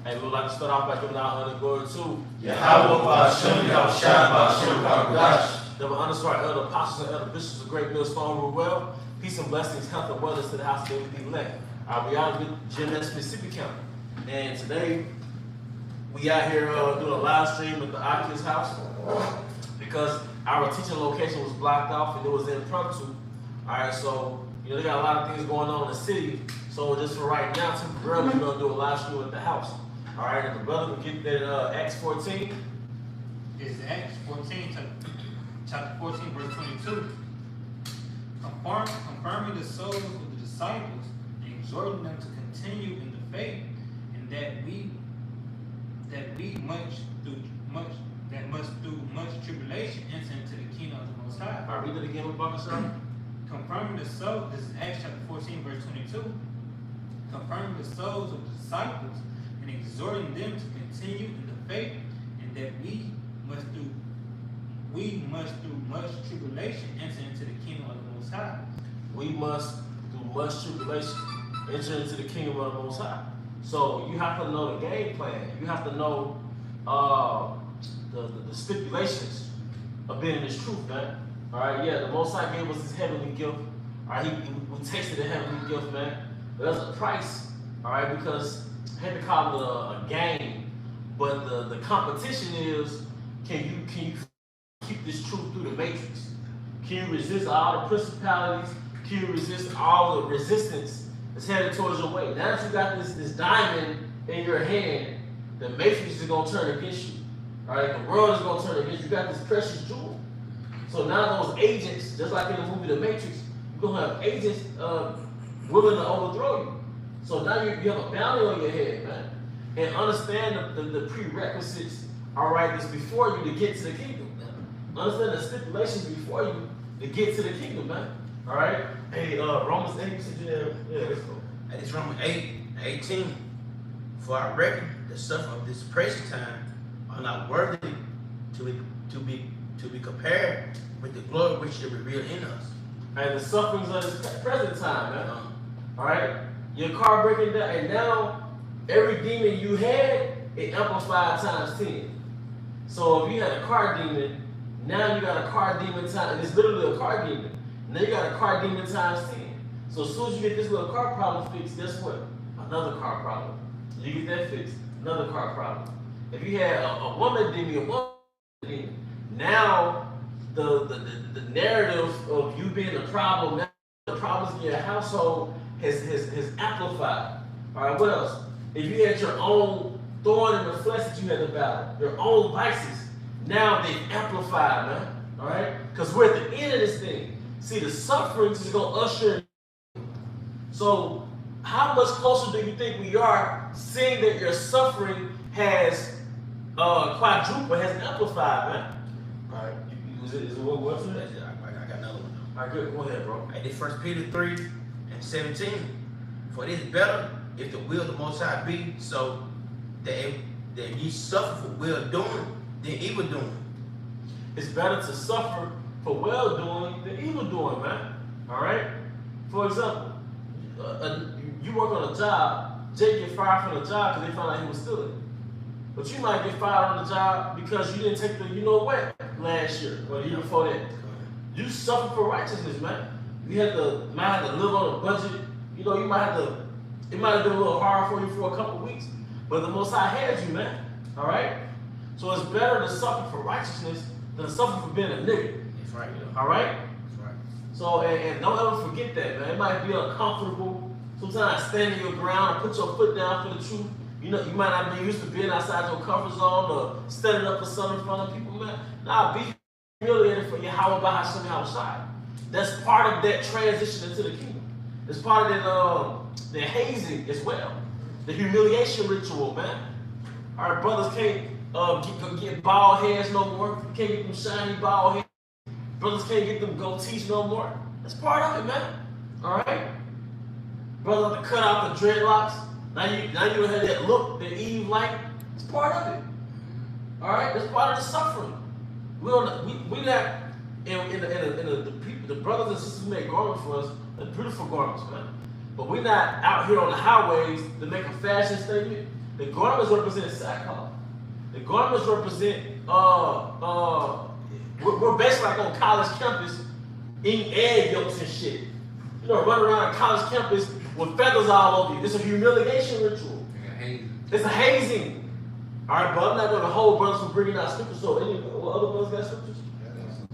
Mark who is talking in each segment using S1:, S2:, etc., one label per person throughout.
S1: Hey, we would like to start off by giving our honor and glory to
S2: YAHAWAH BAHASHAM YAHAWASHI.
S1: Double honor to our elder apostles and elder bishops of Great Millstone rule well. Peace and blessings, health and wellness to the house of David elect. We out with GMS Mississippi County. And today, we out here doing a live stream at the Aki's house because our teaching location was blocked off and it was impromptu. Alright, so they got a lot of things going on in the city. So just for right now, temporarily, we're gonna do a live stream at the house. Alright, and the brother can get that Acts 14.
S3: It's Acts 14, chapter 14, verse 22. Confirming the souls of the disciples and exhorting them to continue in the faith, and that must through much tribulation enter into the kingdom of the Most High.
S1: All right, read it again with Bahashaam.
S3: Confirming the souls, this is Acts chapter 14, verse 22. Confirming the souls of the disciples and exhorting them to continue in the faith, and that we must through much tribulation enter into the kingdom of the Most High. We must through much tribulation enter into the kingdom of the Most High. So you have to know the game plan. You have to know the stipulations of being in this truth, man. All right, yeah, the Most High gave us His heavenly gift. All right, we tasted the heavenly gift, man. But there's a price, all right, because I hate to call it a game, but the competition is, can you keep this truth through the matrix? Can you resist all the principalities? Can you resist all the resistance that's headed towards your way? Now that you got this diamond in your hand, the matrix is gonna turn against you. All right, the world is gonna turn against you. You got this precious jewel. So now those agents, just like in the movie The Matrix, you're gonna have agents willing to overthrow you. So now you have a bounty on your head, man. And understand the prerequisites, all right, that's before you to get to the kingdom. Understand the stipulations before you to get to the kingdom, man. All right? Hey, Romans 8, yeah, let's go.
S2: And it's Romans 8:18. For I reckon the suffering of this present time are not worthy to be compared with the glory which shall be revealed in us.
S1: And the sufferings of this present time, man. All right? Your car breaking down, and now every demon you had, it amplified times 10. So if you had a car demon, now you got a car demon times, it's literally a car demon. Now you got a car demon times 10. So as soon as you get this little car problem fixed, guess what? Another car problem. You get that fixed, another car problem. If you had a woman demon, now the narrative of you being the problem, now the problems in your household has amplified. All right, what else? If you had your own thorn in the flesh that you had to battle, your own vices, now they amplified, man. All right, because we're at the end of this thing. See, the sufferings is gonna usher in. So how much closer do you think we are seeing that your suffering has quadrupled, has amplified, man? All right, is it what was it?
S2: I got another one.
S1: All right, good. Go ahead, bro.
S2: And this 1 Peter 3:17. For it is better if the will of the Most High be so that ye suffer for well doing than evil doing.
S1: It's better to suffer for well doing than evil doing, man. All right. For example, you work on a job. Jake get fired from the job because they found out he was stealing. But you might get fired on the job because you didn't take the what last year or the year before that. You suffer for righteousness, man. You might have to live on a budget. You might have to. It might have been a little hard for you for a couple weeks, but the Most High had you, man. All right. So it's better to suffer for righteousness than to suffer for being a nigga.
S2: That's right.
S1: All right.
S2: That's right.
S1: So and don't ever forget that, man. It might be uncomfortable sometimes standing your ground and put your foot down for the truth. You might not be used to being outside your comfort zone or standing up for something in front of people, man. Nah, be humiliated for YAHAWAH BAHASHAM YAHAWASHI. That's part of that transition into the kingdom. It's part of the hazing as well. The humiliation ritual, man. Our brothers can't get bald heads no more. Can't get them shiny bald heads. Brothers can't get them goatees no more. That's part of it, man. All right? Brothers have to cut out the dreadlocks. Now you have that look that Eve liked. It's part of it. All right? That's part of the suffering. We not in the brothers and sisters who make garments for us, they're beautiful garments, man. But we're not out here on the highways to make a fashion statement.
S3: The garments represent sackcloth. The garments represent we're basically like on college campus eating egg yolks and shit. You know, running around a college campus with feathers all over you. It's a humiliation ritual. It's a hazing. All right, but I'm not going to hold brothers from bringing out scriptures. So, any other brothers got scriptures?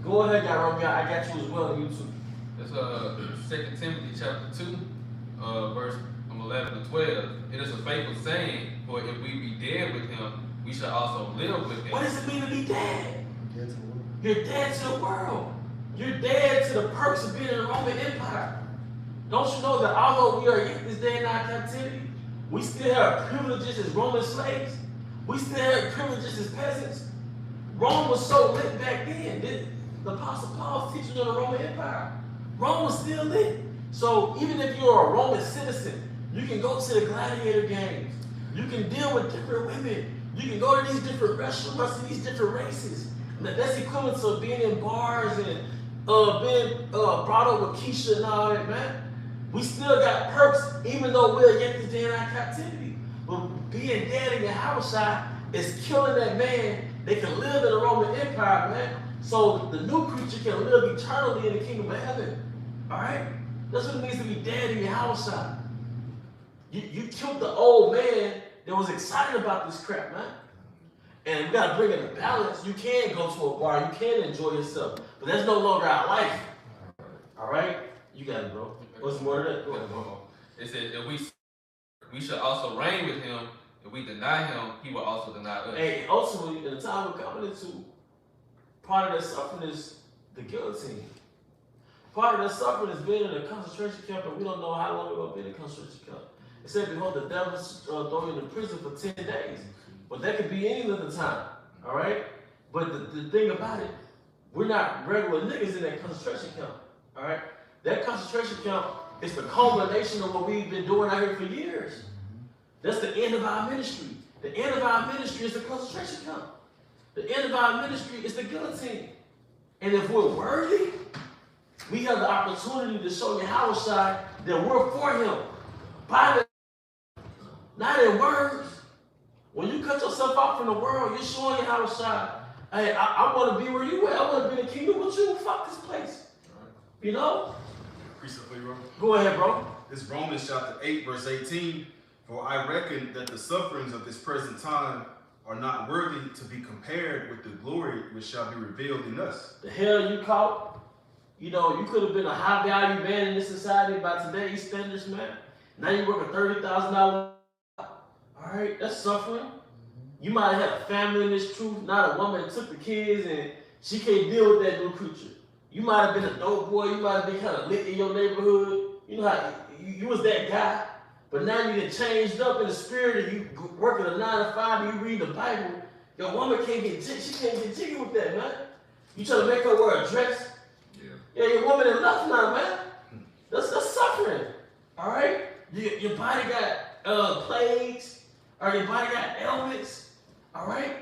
S3: Go ahead, Romeo. I got you as well on YouTube.
S4: That's 2 Timothy chapter 2, verse 11 to 12. It is a faithful saying, for if we be dead with him, we shall also live with him.
S3: What does it mean to be dead? You're dead to the world. You're dead to the perks of being in the Roman Empire. Don't you know that although we are in this day in our captivity, we still have privileges as Roman slaves? We still have privileges as peasants. Rome was so lit back then. The Apostle Paul's teaching on the Roman Empire. Rome was still lit. So even if you're a Roman citizen, you can go to the gladiator games. You can deal with different women. You can go to these different restaurants and these different races. That's equivalent to being in bars and being brought up with Keisha and all that, man. We still got perks, even though we're yet this day in our captivity. But being dead in YAHAWASHI is killing that man. They can live in the Roman Empire, man. So the new creature can live eternally in the kingdom of heaven. All right? That's what it means to be dead in YAHAWASHI. You killed the old man that was excited about this crap, man. And we got to bring in a balance. You can go to a bar. You can enjoy yourself. But that's no longer our life. All right? You got it, bro. What's more to that? Go ahead, bro.
S4: It said that we shall also reign with him. If we deny him, he will also deny us.
S3: And ultimately, in the time we're coming into, part of that suffering is the guillotine. Part of that suffering is being in a concentration camp, and we don't know how long we're going to be in a concentration camp. It said, behold, the devil throw you in prison for 10 days. But that could be any length of time, all right? But the thing about it, we're not regular niggas in that concentration camp, all right? That concentration camp is the culmination of what we've been doing out here for years. That's the end of our ministry. The end of our ministry is the concentration camp. The end of our ministry is the guillotine. And if we're worthy, we have the opportunity to show YAHAWASHI that we're for him. By the, not in words. When you cut yourself off from the world, you're showing YAHAWASHI, hey, I want to be where you at. I want to be in the kingdom with you. Fuck this place. You know? Go ahead, bro.
S5: This Romans chapter 8, verse 18. For I reckon that the sufferings of this present time are not worthy to be compared with the glory which shall be revealed in us.
S3: The hell you caught? You know, you could have been a high value man in this society by today's standards, man. Now you work a $30,000. All right, that's suffering. You might have had a family in this truth, not a woman that took the kids and she can't deal with that new creature. You might have been a dope boy. You might have been kind of lit in your neighborhood. You know how you was that guy. But now you get changed up in the spirit and you working a 9 to 5 and you read the Bible. Your woman can't get she can't get jiggy with that, man. You trying to make her wear a dress? Yeah, your woman enough now, man. That's suffering. All right? Your body got plagues, or your body got ailments. All right?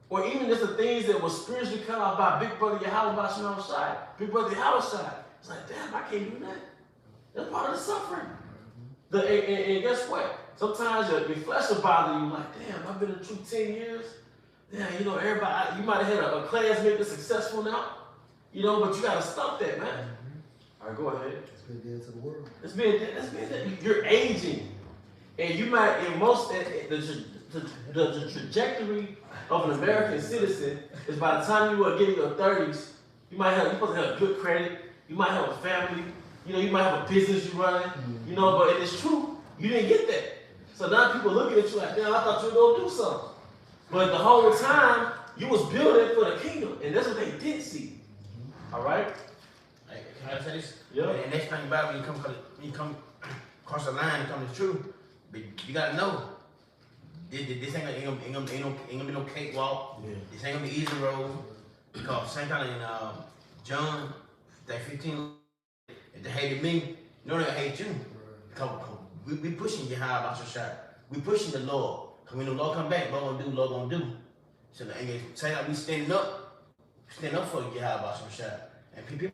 S3: Or even just the things that were spiritually cut off by Big Brother YAHAWAH BAHASHAM YAHAWASHI. Big Brother YAHAWASHI. It's like, damn, I can't do that. That's part of the suffering. And guess what? Sometimes your flesh will bother you. Like, damn, I've been in the truth 10 years. Damn, you know, everybody, you might have had a classmate that's successful now. You know, but you got to stop that, man. All right, go ahead.
S6: It's been dead to the world.
S3: It's been dead. You're aging. And you might, in most, the trajectory of an American citizen is by the time you are getting your 30s, you're supposed to have good credit. You might have a family. You know, you might have a business you're running. You know, but it's true. You didn't get that. So now people looking at you like, damn, I thought you were going to do something. But the whole time, you was building for the kingdom. And that's what they did see. All right?
S2: Hey, can I say this?
S3: Yeah.
S2: And the next thing about when you come across the line and come to the truth, but you gotta know this ain't gonna be no cakewalk. Yeah. This ain't gonna be easy road. Because same kind of in John, that 15, if they hated me, you know they're gonna hate you. Because we pushing YAHAWAH BAHASHAM. We pushing the Lord. Because when the Lord come back, Lord gonna do. So say like we standing up for YAHAWAH BAHASHAM. And people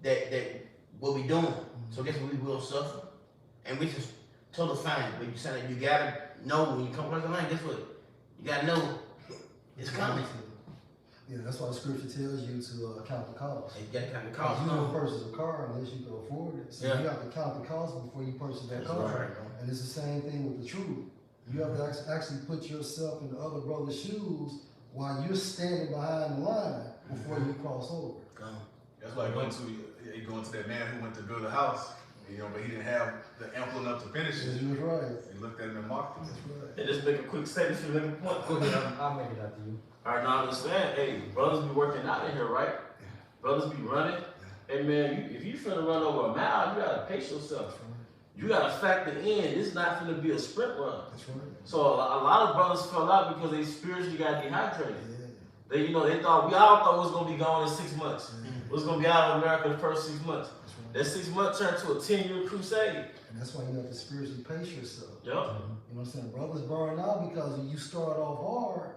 S2: that what we doing. So guess what, we will suffer. And we just totally fine. But you sound like you gotta know when you come across the line, guess what? You gotta know it's coming.
S6: Yeah, that's why the scripture tells you to count the cost.
S2: And you gotta count the cost.
S6: You don't purchase a car unless you can afford it. So you have to count the cost before you purchase that car.
S2: Right.
S6: And it's the same thing with the truth. You have to actually put yourself in the other brother's shoes while you're standing behind the line before you cross over.
S5: That's like going to that man who went to build a house, you know, but he didn't have the ample enough to finish it.
S6: He was right.
S5: He looked at him and mocked him.
S6: That's right.
S3: And just make a quick statement for you, make a point.
S7: Go ahead, I'll make it after you.
S3: All right, now understand, hey, brothers be working out in here, right? Brothers be running. Hey man, if you finna run over a mile, you gotta pace yourself. You gotta factor in, it's not finna be a sprint run.
S6: That's right.
S3: So a lot of brothers fell out because they spiritually got dehydrated.
S6: Yeah.
S3: They, we all thought we was gonna be gone in 6 months. We was gonna be out of America the first 6 months.
S6: That's right.
S3: That 6 months turned to a 10-year crusade.
S6: And that's why you have to spiritually pace yourself.
S3: Yep.
S6: You know what I'm saying? Brothers burn out because you start off hard,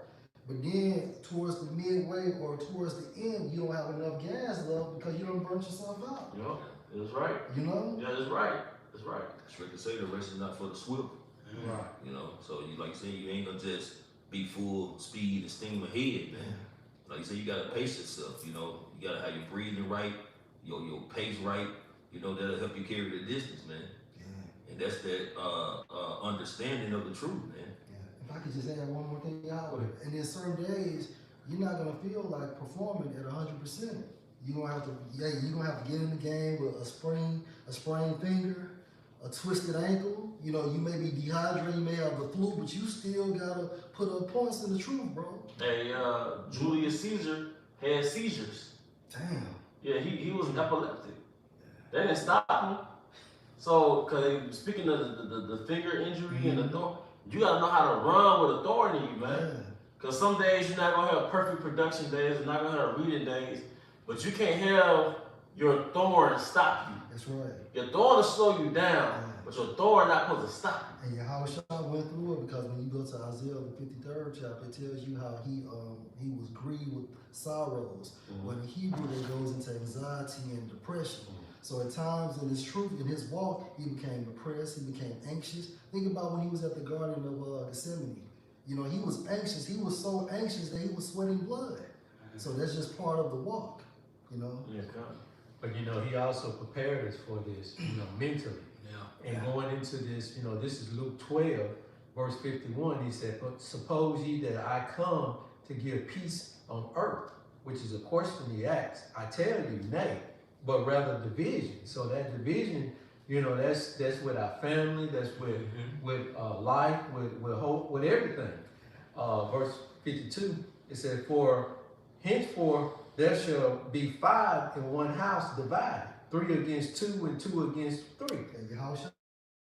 S6: but then towards the midway or towards the end, you don't have enough gas left because you don't burn yourself out.
S3: Yep. That's right.
S6: You know?
S3: Yeah, that's right. That's right.
S1: Scripture say the race is not for the swift.
S6: Right.
S1: You know, so you like you say, you ain't gonna just be full speed and steam ahead, man. Like you say, you gotta pace yourself. You know, you gotta have your breathing right, your pace right. You know, that'll help you carry the distance, man.
S6: Yeah.
S1: And that's that understanding of the truth, man.
S6: Yeah. If I could just add one more thing, Yahawah. And then certain days, you're not gonna feel like performing at 100%. You're gonna have to get in the game with a sprained finger, a twisted ankle. You know, you may be dehydrated, you may have the flu, but you still gotta put up points in the truth, bro.
S3: Hey, Julius Caesar had seizures.
S6: Damn.
S3: Yeah, he was epileptic. They didn't stop him. So, cause speaking of the finger injury and the thorn, you gotta know how to run with a thorn in you, man.
S6: Yeah.
S3: Cause some days you're not gonna have perfect production days, you're not gonna have reading days, but you can't have your thorn stop you.
S6: That's right.
S3: Your thorn will slow you down, but your thorn not supposed to stop
S6: And YAHAWAH went through it because when you go to Isaiah the 53rd chapter, it tells you how he was grieved with sorrows. When in Hebrew, it goes into anxiety and depression. So at times in his truth, in his walk, he became depressed, he became anxious. Think about when he was at the Garden of Gethsemane. You know, he was anxious. He was so anxious that he was sweating blood. So that's just part of the walk, you know?
S3: you. Yeah, come.
S7: But you know, he also prepared us for this, you know, mentally.
S2: Yeah.
S7: And going into this, you know, this is Luke 12, verse 51. He said, "But suppose ye that I come to give peace on earth," which is a question he asked. "I tell you, nay, but rather division." So that division, you know, that's with our family, that's with life, with hope, with everything. Verse 52, it said, "For henceforth there shall be 5 in one house divided, 3 against 2 and 2 against 3.
S6: And YAHAWAH,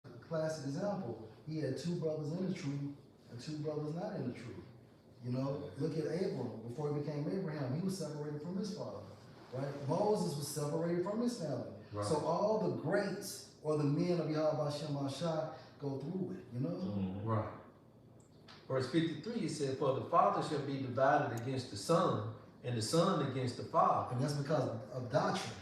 S6: a classic example, he had 2 brothers in the truth and 2 brothers not in the truth. You know, look at Abram. Before he became Abraham, he was separated from his father, right? Moses was separated from his family.
S7: Right.
S6: So all the greats or the men of YAHAWAH BAHASHAM YAHAWASHI go through it, you know?
S7: Right. Verse 53, it said, "For the father shall be divided against the son, and the son against the father."
S6: And that's because of doctrine,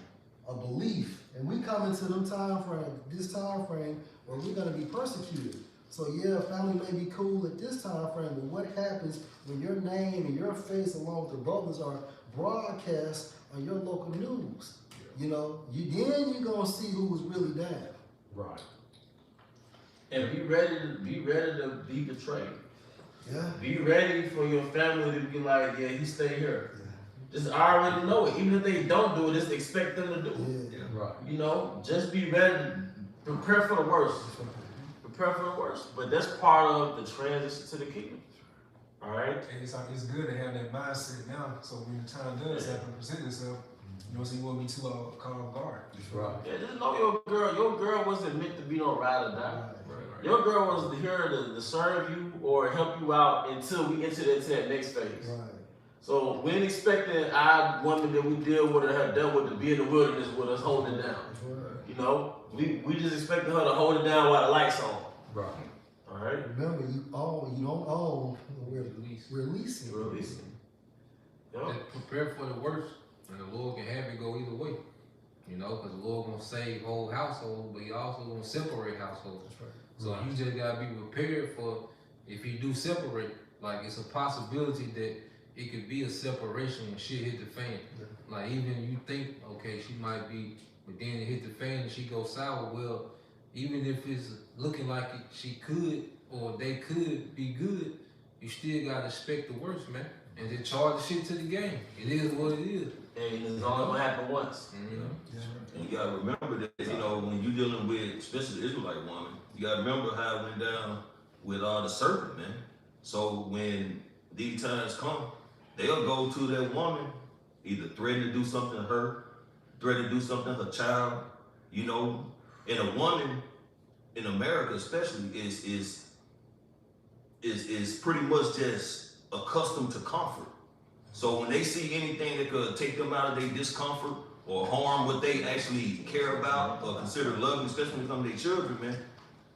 S6: of belief. And we come into this time frame where we're going to be persecuted. So yeah, family may be cool at this time frame, but what happens when your name and your face along with the brothers are broadcast on your local news? You know, then you're going to see who was really down.
S7: Right.
S3: And be ready to be betrayed.
S6: Yeah.
S3: Be ready for your family to be like, yeah, he stay here.
S6: Yeah.
S3: Just I already know it. Even if they don't do it, just expect them to do it.
S6: Yeah.
S7: Right.
S3: You know, just be ready to prepare for the worst. Prepare for the worst. But that's part of the transition to the kingdom. All right?
S8: And it's good to have that mindset now, so when the time does happen to present itself, you know, so you won't be too caught off guard.
S7: Right.
S3: Yeah, just know your girl. Your girl wasn't meant to be no ride or die.
S8: Right.
S3: Your girl was here to serve you or help you out until we enter into that next phase.
S6: Right.
S3: So we ain't expecting our woman that we deal with or have dealt with to be in the wilderness with us holding it down.
S6: That's right.
S3: You know, we just expecting her to hold it down while the lights on.
S7: Right.
S3: All right?
S6: Remember, you don't own, we're releasing.
S3: Releasing. Yep.
S4: Just prepare for the worst, and the Lord can have it go either way. You know, because the Lord gonna save whole household, but He also gonna separate households.
S6: That's right.
S4: So you just gotta be prepared for
S9: if he do separate, like it's a possibility that it could be a separation when shit hit the fan. Like even you think, okay, she might be, but then it hit the fan and she goes sour. Well, even if it's looking like she could or they could be good, you still gotta expect the worst, man. And then charge the shit to the game. It is what it is.
S3: And it's only gonna happen once.
S1: And you gotta remember that, you know, when you're dealing with, especially the Israelite woman, you gotta remember how it went down with the serpent, man. So when these times come, they'll go to that woman, either threaten to do something to her, threaten to do something to her child, you know. And a woman in America especially is pretty much just accustomed to comfort. So when they see anything that could take them out of their discomfort or harm what they actually care about or consider loving, especially when it comes to their children, man,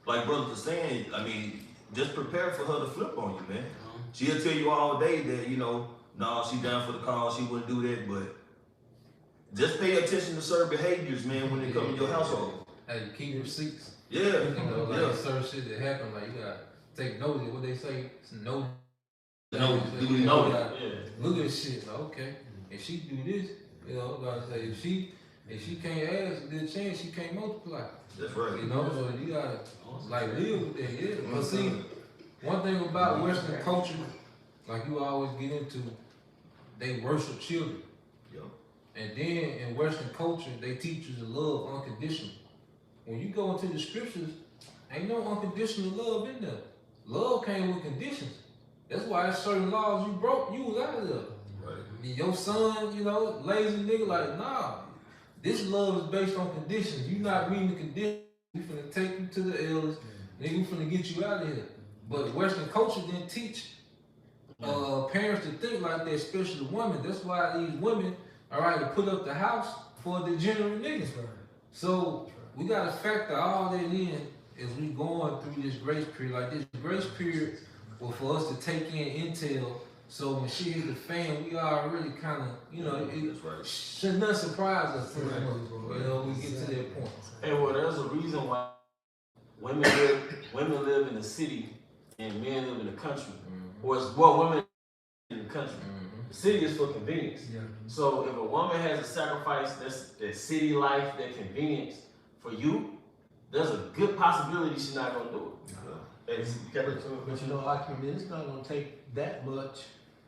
S1: like brothers are saying, I mean, just prepare for her to flip on you, man. She'll tell you all day that, you know, no, she down for the cause, she wouldn't do that, but just pay attention to certain behaviors, man, when they come in your household.
S9: Hey, keep receipts.
S1: Yeah,
S9: You know, like certain shit that happen, like you gotta take notice of what they say. It's no.
S1: No,
S9: You
S1: duly
S9: know,
S1: noted.
S9: look at shit. Like, okay, if she do this, you know, like I say, if she can't ask a good chance, she can't multiply.
S1: That's right.
S9: You know, so you gotta like live with that. Yeah. But see, one thing about Western culture, like you always get into, they worship children.
S1: Yep.
S9: And then in Western culture, they teach you to love unconditional. When you go into the scriptures, ain't no unconditional love in there. Love came with conditions. That's why there's certain laws you broke, you was out of there.
S1: Right.
S9: Your son, you know, lazy nigga, like, nah, this love is based on conditions. You not meeting the conditions, we finna take you to the elders, nigga, we finna get you out of here. But Western culture didn't teach parents to think like that, especially women. That's why these women are right to put up the house for the degenerate niggas. So we gotta factor all that in as we going through this grace period. Like this grace period was for us to take in intel, so when she hit the fan, we already kind of, you know, it should not surprise us. You know, we get to that point.
S3: And well, there's a reason why women live in the city and men live in the country. Or it's women in the country. The city is for convenience. So if a woman has to sacrifice that city life, that convenience for you, there's a good possibility she's not gonna do it.
S7: But you know, it's not gonna take that much,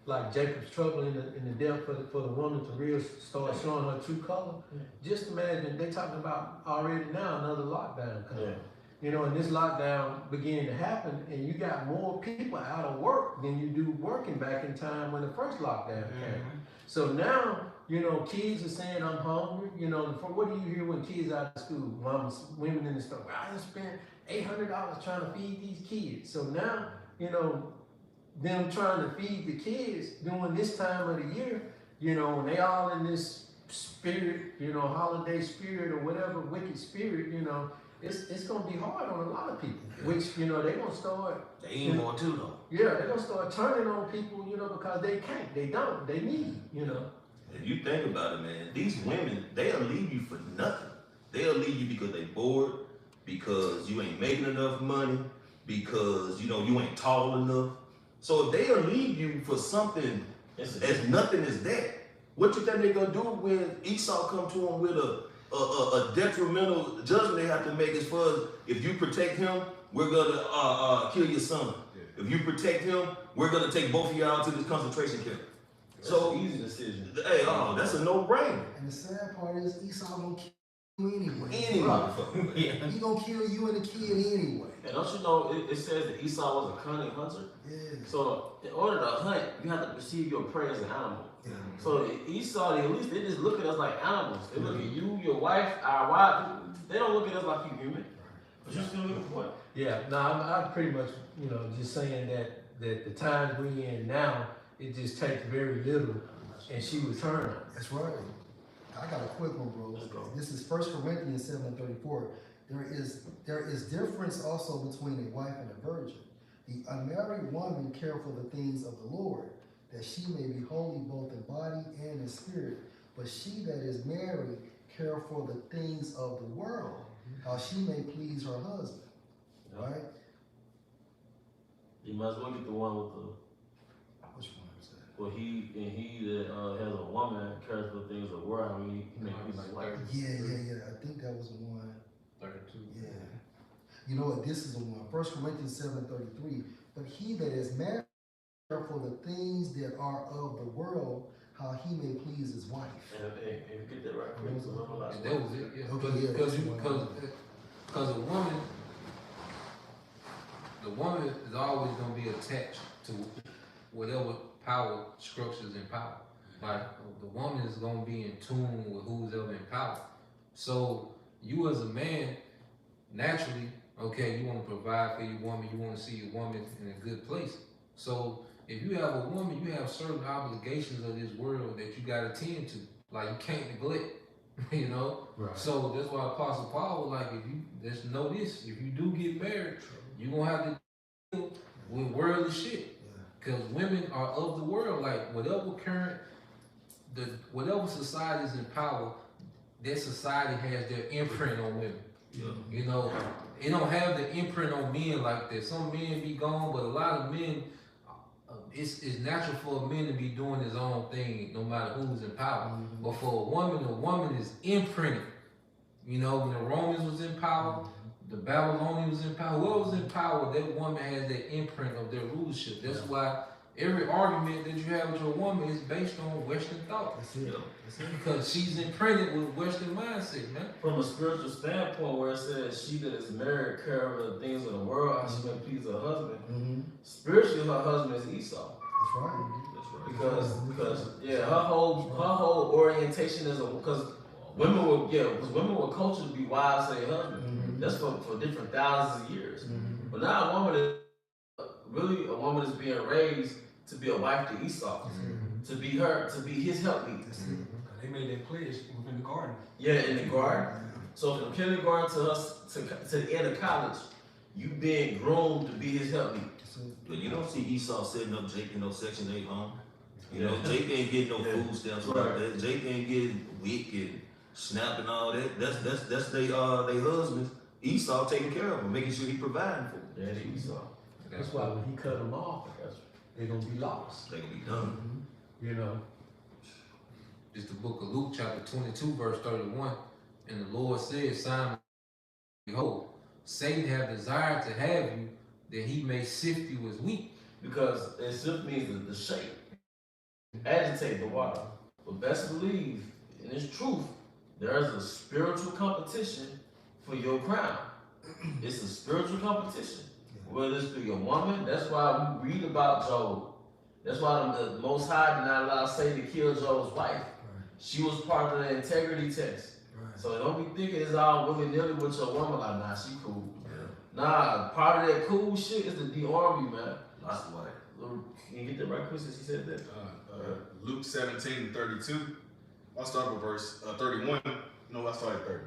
S7: like Jacob's trouble in the death for the woman to really start showing her true color. Just imagine they talking about already now another lockdown coming. You know, and this lockdown began to happen, and you got more people out of work than you do working back in time when the first lockdown came. So now, you know, kids are saying, I'm hungry. You know, what do you hear when kids out of school? Moms, women in the store, well, I just spent $800 trying to feed these kids. So now, you know, them trying to feed the kids during this time of the year, you know, and they all in this spirit, you know, holiday spirit or whatever, wicked spirit, you know, it's gonna be hard on a lot of people, which, you know, they're gonna start.
S2: They ain't more too though.
S7: Yeah, they're gonna start turning on people, you know, because they can't, they don't, they need, you know.
S1: If you think about it, man, these women, they'll leave you for nothing. They'll leave you because they bored, because you ain't making enough money, because, you know, you ain't tall enough. So if they'll leave you for something as nothing as that, what you think they're gonna do when Esau come to them with a detrimental judgment they have to make as far as, if you protect him, we're gonna kill your son. If you protect him, we're gonna take both of y'all to this concentration camp. So
S3: easy decision.
S1: Hey, that's a no-brainer.
S6: And the sad part is Esau gonna kill you anyway.
S1: Any motherfucker.
S6: He gonna kill you and the kid anyway.
S3: And don't you know, it says that Esau was a cunning hunter?
S6: Yeah.
S3: So in order to hunt, you have to perceive your prey as an animal. So Esau, at least they just look at us like animals. They look at you, your wife, our wife. They don't look at us like you human. But you still looking for it.
S7: Yeah, no, I'm pretty much, you know, just saying that the times we're in now, it just takes very little, and she would turn.
S6: That's right. I got a quick one, bro. This is 1 Corinthians 7:34. There is difference also between a wife and a virgin. The unmarried woman care for the things of the Lord, that she may be holy both in body and in spirit. But she that is married care for the things of the world, how she may please her husband. Right?
S3: You might as well get the one with the.
S6: Which one is that?
S3: Well, he that has a woman cares for things of the world. I mean, he makes his life.
S6: Yeah. I think that was the one.
S9: 32.
S6: Yeah. You know what? This is the one. 1 Corinthians 7:33. But he that is married for the things that are of the world, how he may please his wife.
S3: And you get that right quick.
S6: That was
S3: Remember last
S9: That was it, yeah.
S6: Okay, yeah, that's
S9: Because the woman is always going to be attached to whatever power structures in power. Like the woman is going to be in tune with who's ever in power. So you as a man, naturally, okay, you want to provide for your woman, you want to see your woman in a good place. So if you have a woman, you have certain obligations of this world that you got to tend to. Like you can't neglect, you know?
S7: Right.
S9: So that's why Apostle Paul was like, if you, just know this, if you do get married, you're going to have to deal with worldly shit. Because women are of the world. Like whatever whatever society is in power, that society has their imprint on women.
S3: Yeah.
S9: You know, it don't have the imprint on men like that. Some men be gone, but a lot of men, it's natural for a man to be doing his own thing, no matter who's in power.
S6: Mm-hmm.
S9: But for a woman is imprinted. You know, when the Romans was in power, the Babylonians was in power, whoever was in power, that woman has that imprint of their rulership. That's why every argument that you have with your woman is based on Western thought.
S6: That's it. That's it.
S9: Because she's imprinted with Western mindset, man.
S3: From a spiritual standpoint, where it says she that is married care of the things of the world, how she may please her husband.
S6: Mm-hmm.
S3: Spiritually, her husband is Esau.
S6: That's right.
S3: Because her whole orientation is because women were cultured to be wives to their husband.
S6: Mm-hmm.
S3: That's for different thousands of years.
S6: Mm-hmm.
S3: But now a woman is being raised to be a wife to Esau, to be his helpmeet.
S8: They made that pledge within the garden.
S3: Yeah, in the garden. So from kindergarten to the end of college, you being groomed to be his helpmeet.
S1: But you don't see Esau setting up Jake in no Section 8 home. You know, Jake ain't getting no food stamps like that. Jake ain't getting WIC and SNAP and all that. That's they husbands. Esau taking care of them, making sure he providing for them.
S3: Yeah, Esau.
S7: That's why when he cut them off, they're gonna be lost.
S1: They gonna be done.
S7: You know.
S9: It's the book of Luke, chapter 22, verse 31. And the Lord said, Simon, behold, Satan hath desired to have you, that he may sift you as wheat.
S3: Because it sift means the shape, agitate the water. But best believe, in its truth, there is a spiritual competition for your crown. It's a spiritual competition. Whether it's through your woman, that's why we read about Job. That's why the Most High did not allow Satan to kill Job's wife. She was part of the integrity test. So don't be thinking it's all willy-nilly with your woman, like, nah, she cool. Nah, part of that cool shit is to de-arm you, man.
S1: Lots of white.
S3: Can you get that right quick since he said that?
S5: Luke 17:32. I'll start with verse 31. No, I'll start at 30.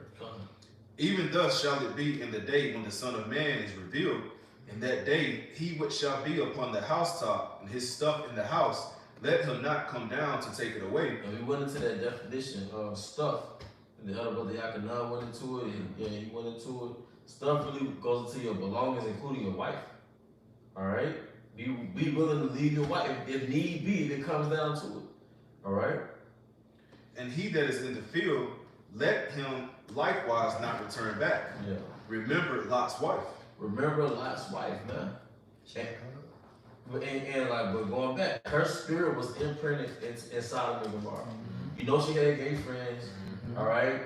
S5: Even thus shall it be in the day when the Son of Man is revealed. In that day, he which shall be upon the housetop and his stuff in the house, let him not come down to take it away.
S3: And we went into that definition of stuff. And the other brother Yakanan went into it, and he went into it. Stuff really goes into your belongings, including your wife. All right? Be willing to leave your wife if need be, if it comes down to it. All right?
S5: And he that is in the field, let him likewise not return back.
S3: Yeah.
S5: Remember Lot's wife.
S3: Remember Lot's wife, man. But going back, her spirit was imprinted in Sodom and Gomorrah. You know she had gay friends. All right.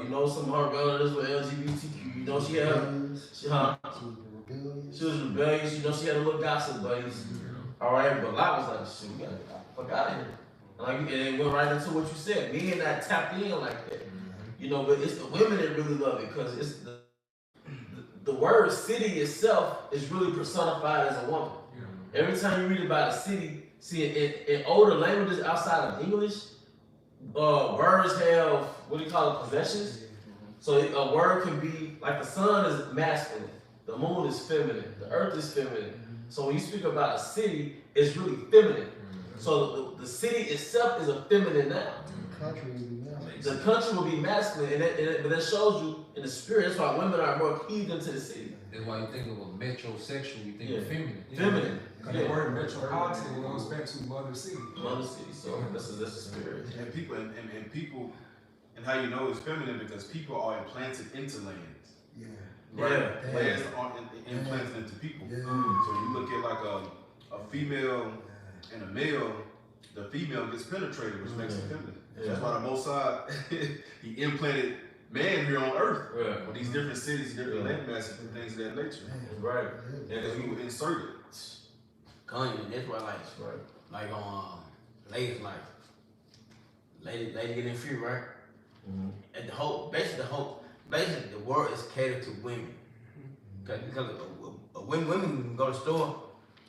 S3: You know some of her relatives were LGBTQ. You know she was rebellious. You know she had a little gossip buddies. All right. But Lot was like, shit, we gotta get the fuck out of here. And it went right into what you said. Men not tapped in like that. You know, but it's the women that really love it because it's the word city itself is really personified as a woman. Every time you read about a city, see in older languages outside of English, words have, what do you call it, possessions? So a word can be, like the sun is masculine, the moon is feminine, the earth is feminine. So when you speak about a city, it's really feminine. So the city itself is a feminine noun. The country will be masculine, but that shows you in the spirit. That's why women are more cleaved into the city.
S9: That's why you think of a metrosexual, you think of feminine.
S3: Feminine.
S8: Because the word metropolitan goes back to mother city.
S3: Mother city. So that's the spirit.
S5: And people and people, and how you know it's feminine because people are implanted into lands.
S6: Yeah.
S3: Right.
S5: Lands are implanted into people.
S6: Yeah.
S5: So you look at like a female and a male, the female gets penetrated, which makes it feminine.
S3: Yeah.
S5: That's why the Most High, he implanted man here on earth
S3: Yeah.
S5: with these different cities, different land masses, and things of that nature.
S3: Right.
S5: Yeah, because we were inserted.
S2: Kanye, that's why
S3: Right.
S2: like on ladies like lady getting free, right?
S3: Mm-hmm.
S2: And basically the world is catered to women. Because women can go to the store,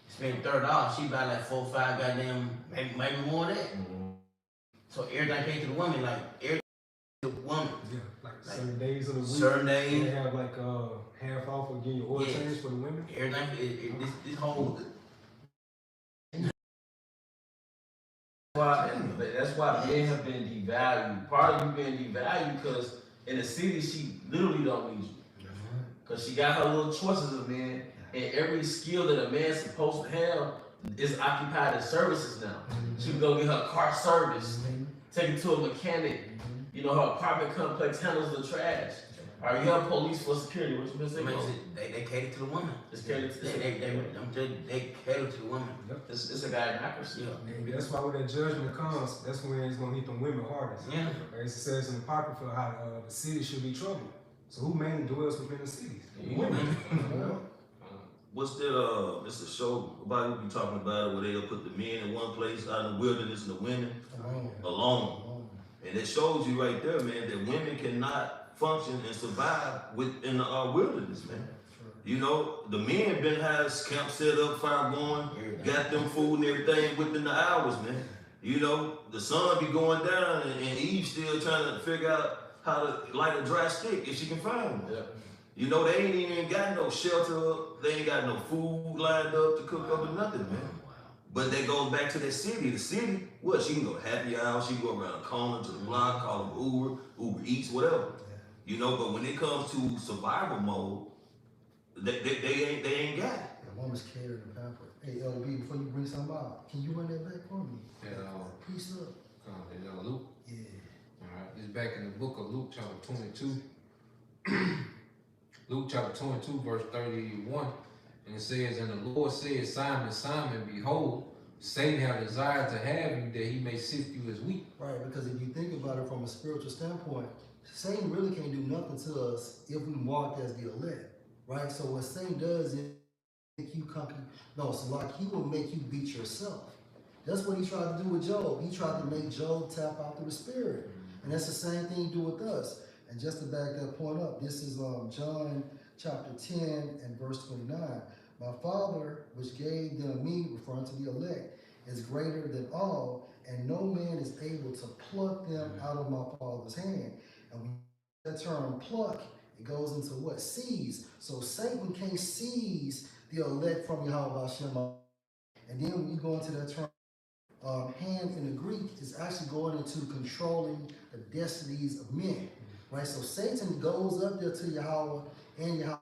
S2: spend $30, she buy like 4 or 5 goddamn, maybe more than that.
S3: Mm-hmm.
S2: So everything came to the woman, like everything to the woman.
S8: Yeah, like certain days of the week.
S2: Certain days.
S8: They have like half off or getting your oil change for the women.
S2: Everything, this whole.
S3: That's why men have been devalued. Part of you being devalued because in the city she literally don't need you. Because she got her little choices of men, and every skill that a man's supposed to have is occupied in services now. She can go get her car serviced, take it to a mechanic. You know, her apartment complex handles the trash. Or you have police for security. What you been saying?
S2: They cater to the woman.
S3: It's catered to
S2: they cater to the woman.
S3: It's a gynocracy.
S2: Yeah.
S8: And that's why when that judgment comes, that's when it's gonna hit them women hardest.
S2: Yeah.
S8: As it says in the Apocrypha, how the city should be troubled. So who mainly dwells within the cities? Women.
S10: What's that? It's a show about we be talking about it where they'll put the men in one place out in the wilderness and the women alone. And it shows you right there, man, that women cannot function and survive within the wilderness, man. You know, the men been has camp set up, fire going, got them food and everything within the hours, man. You know, the sun be going down and Eve still trying to figure out how to light a dry stick if she can find one. You know, they ain't even got no shelter up, they ain't got no food lined up to cook up or nothing, man. But that goes back to that city. The city, what? She can go to happy hour, she can go around the corner to the block, call them Uber Eats, whatever. You know, but when it comes to survival mode, they ain't got it.
S6: The woman's catered and pampered. Hey, LB, before you bring something out, can you run that back for me? Peace up.
S9: Luke.
S6: Yeah.
S9: All right. It's back in the book of Luke, chapter 22. Luke chapter 22, verse 31. And it says, and the Lord said, Simon, Simon, behold, Satan have desired to have you that he may sift you as wheat.
S6: Right, because if you think about it from a spiritual standpoint, Satan really can't do nothing to us if we mark as the elect, right? So what Satan does is make you he will make you beat yourself. That's what he tried to do with Job. He tried to make Job tap out through the spirit. And that's the same thing he do with us. And just to back that point up, this is John chapter 10 and verse 29. My Father, which gave them me, referring to the elect, is greater than all, and no man is able to pluck them out of my Father's hand. And when that term pluck, it goes into what? Seize. So Satan can't seize the elect from YAHAWAH BAHASHAM. And then when you go into that term, hand in the Greek is actually going into controlling the destinies of men. Right? So Satan goes up there to Yahweh and Yahweh.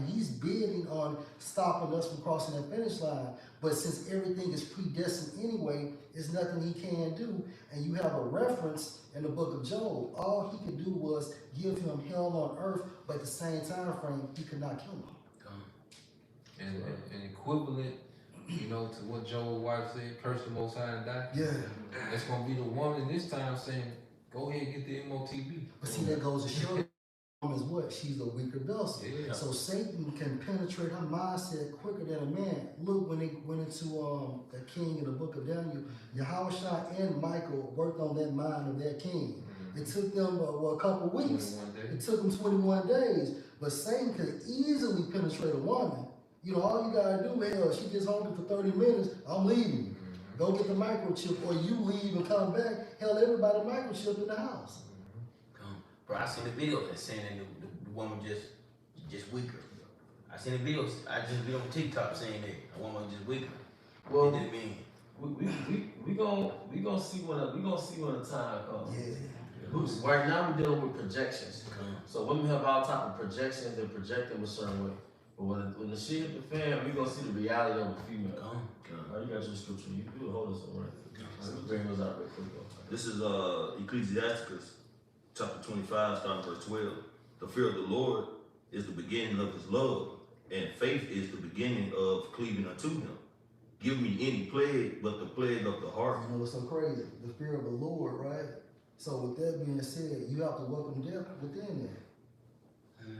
S6: He's bidding on stopping us from crossing that finish line. But since everything is predestined anyway, there's nothing he can do. And you have a reference in the book of Job. All he could do was give him hell on earth, but at the same time frame, he could not kill him.
S9: And equivalent, you know, to what Job's wife said, curse the Most High and die.
S6: Yeah.
S9: That's going to be the woman this time saying, go ahead and get the MOTB.
S6: But see, that goes to show you is what? She's a weaker vessel.
S9: Yeah.
S6: So Satan can penetrate her mindset quicker than a man. Look, when they went into the king in the book of Daniel, Yahawashi and Michael worked on that mind of that king. It took them a couple weeks. It took them 21 days. But Satan could easily penetrate a woman. You know, all you gotta do, hell, she gets home for 30 minutes, I'm leaving. Go get the microchip, or you leave and come back. Hell, everybody microchip in the house.
S2: Bro, I seen the video that saying that the woman just weaker. I seen the videos. I just be on TikTok saying that a woman just weaker.
S3: Well,
S2: didn't mean.
S3: we gonna see when the time comes.
S6: Yeah.
S3: Right now we're dealing with projections. So women have all type of projections. They project them a certain way.
S1: But when the shit hit the fan, we gonna see the reality of a female.
S2: Come.
S1: You got your scripture. You hold us on, right? Let's bring those out real quick.
S10: This is Ecclesiasticus chapter 25, starting verse 12. The fear of the Lord is the beginning of his love, and faith is the beginning of cleaving unto him. Give me any plague but the plague of the heart.
S6: You know what's so crazy? The fear of the Lord, right? So with that being said, you have to welcome death within that.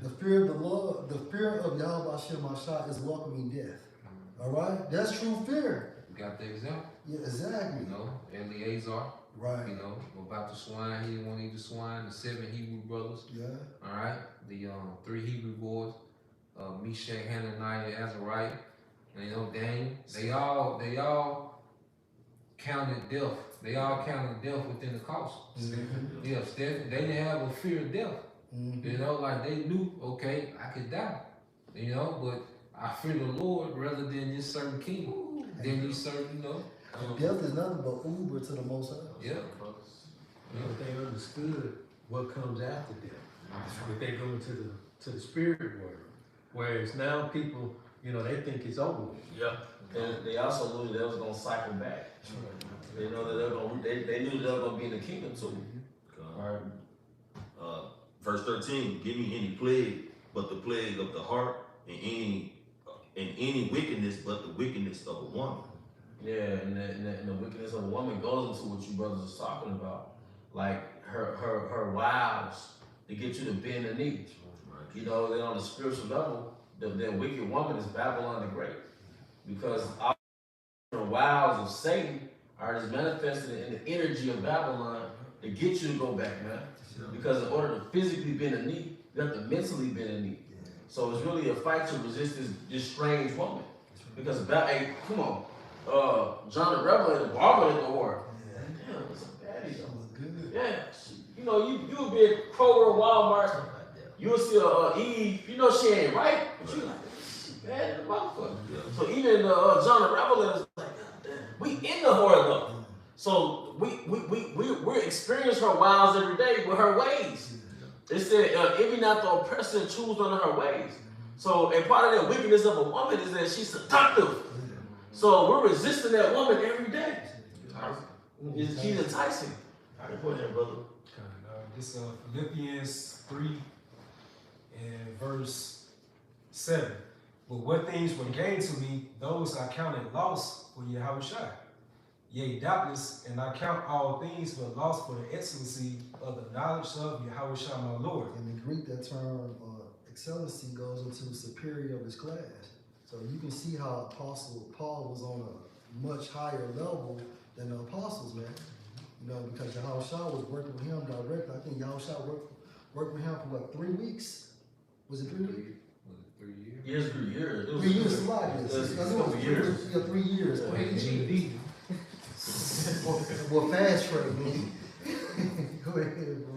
S6: The fear of the Lord, the fear of YAHAWAH BAHASHAM YAHAWASHI is welcoming death. All right? That's true fear.
S9: We got the example.
S6: Yeah, exactly.
S9: You know, Eleazar.
S6: Right.
S9: You know, about the swine, he didn't want to eat the swine. The 7 Hebrew brothers.
S6: Yeah.
S9: All right. The 3 Hebrew boys, Meshach, Hananiah, Azariah, and you know Daniel. They all counted death. They all counted death within the cost.
S6: Mm-hmm.
S9: Yeah, they didn't have a fear of death.
S6: Mm-hmm.
S9: You know, like they knew, okay, I could die. You know, but I fear the Lord rather than this certain king. Then you serve, you know.
S6: Death is nothing but Uber to the Most High.
S9: Yeah.
S7: You know, they understood what comes after death. If they go into the spirit world. Whereas now people, you know, they think it's over with.
S1: Yeah. And they also knew they was gonna cycle back. They know that they're gonna. They knew they were gonna be in the kingdom too. All right.
S10: Verse 13. Give me any plague but the plague of the heart, and any wickedness but the wickedness of a woman.
S1: Yeah, and the wickedness of a woman goes into what you brothers are talking about, like her wiles to get you to bend the knee.
S10: Right.
S1: You know, then on the spiritual level, that wicked woman is Babylon the Great, because all the wiles of Satan are just manifested in the energy of Babylon to get you to go back, man. Because in order to physically bend a knee, you have to mentally bend a knee. So it's really a fight to resist this strange woman. Because hey, come on. John the Revelator, Barbara in the war. Damn, it's a baddie though. Yeah, you know, you would be at Kroger or Walmart, you would see Eve, you know she ain't right, but you like, she bad in the motherfucker. So even John the Revelator is like, we in the whore though. So we experience her wiles every day with her ways. It said, every not the oppressor choose under her ways. So a part of that wickedness of a woman is that she's seductive. So we're resisting that woman every day. She's enticing. All right, go ahead, brother.
S8: This Philippians 3 and verse 7. But what things were gained to me, those I counted loss for YAHAWASHI. Yea, doubtless, and I count all things but loss for the excellency of the knowledge of YAHAWASHI my Lord.
S6: In the Greek, that term excellency goes into superior of his class. So you can see how Apostle Paul was on a much higher level than the apostles, man. You know, because YAHAWASHI was working with him directly. I think YAHAWASHI worked with him for what, 3 weeks? Was it 3 weeks?
S9: Was it 3 years?
S1: Yes, 3 years.
S6: 3 years, a lot of years.
S1: It was years.
S6: Yeah, 3 years.
S9: GD.
S6: Well, fast track, man. Go ahead, bro.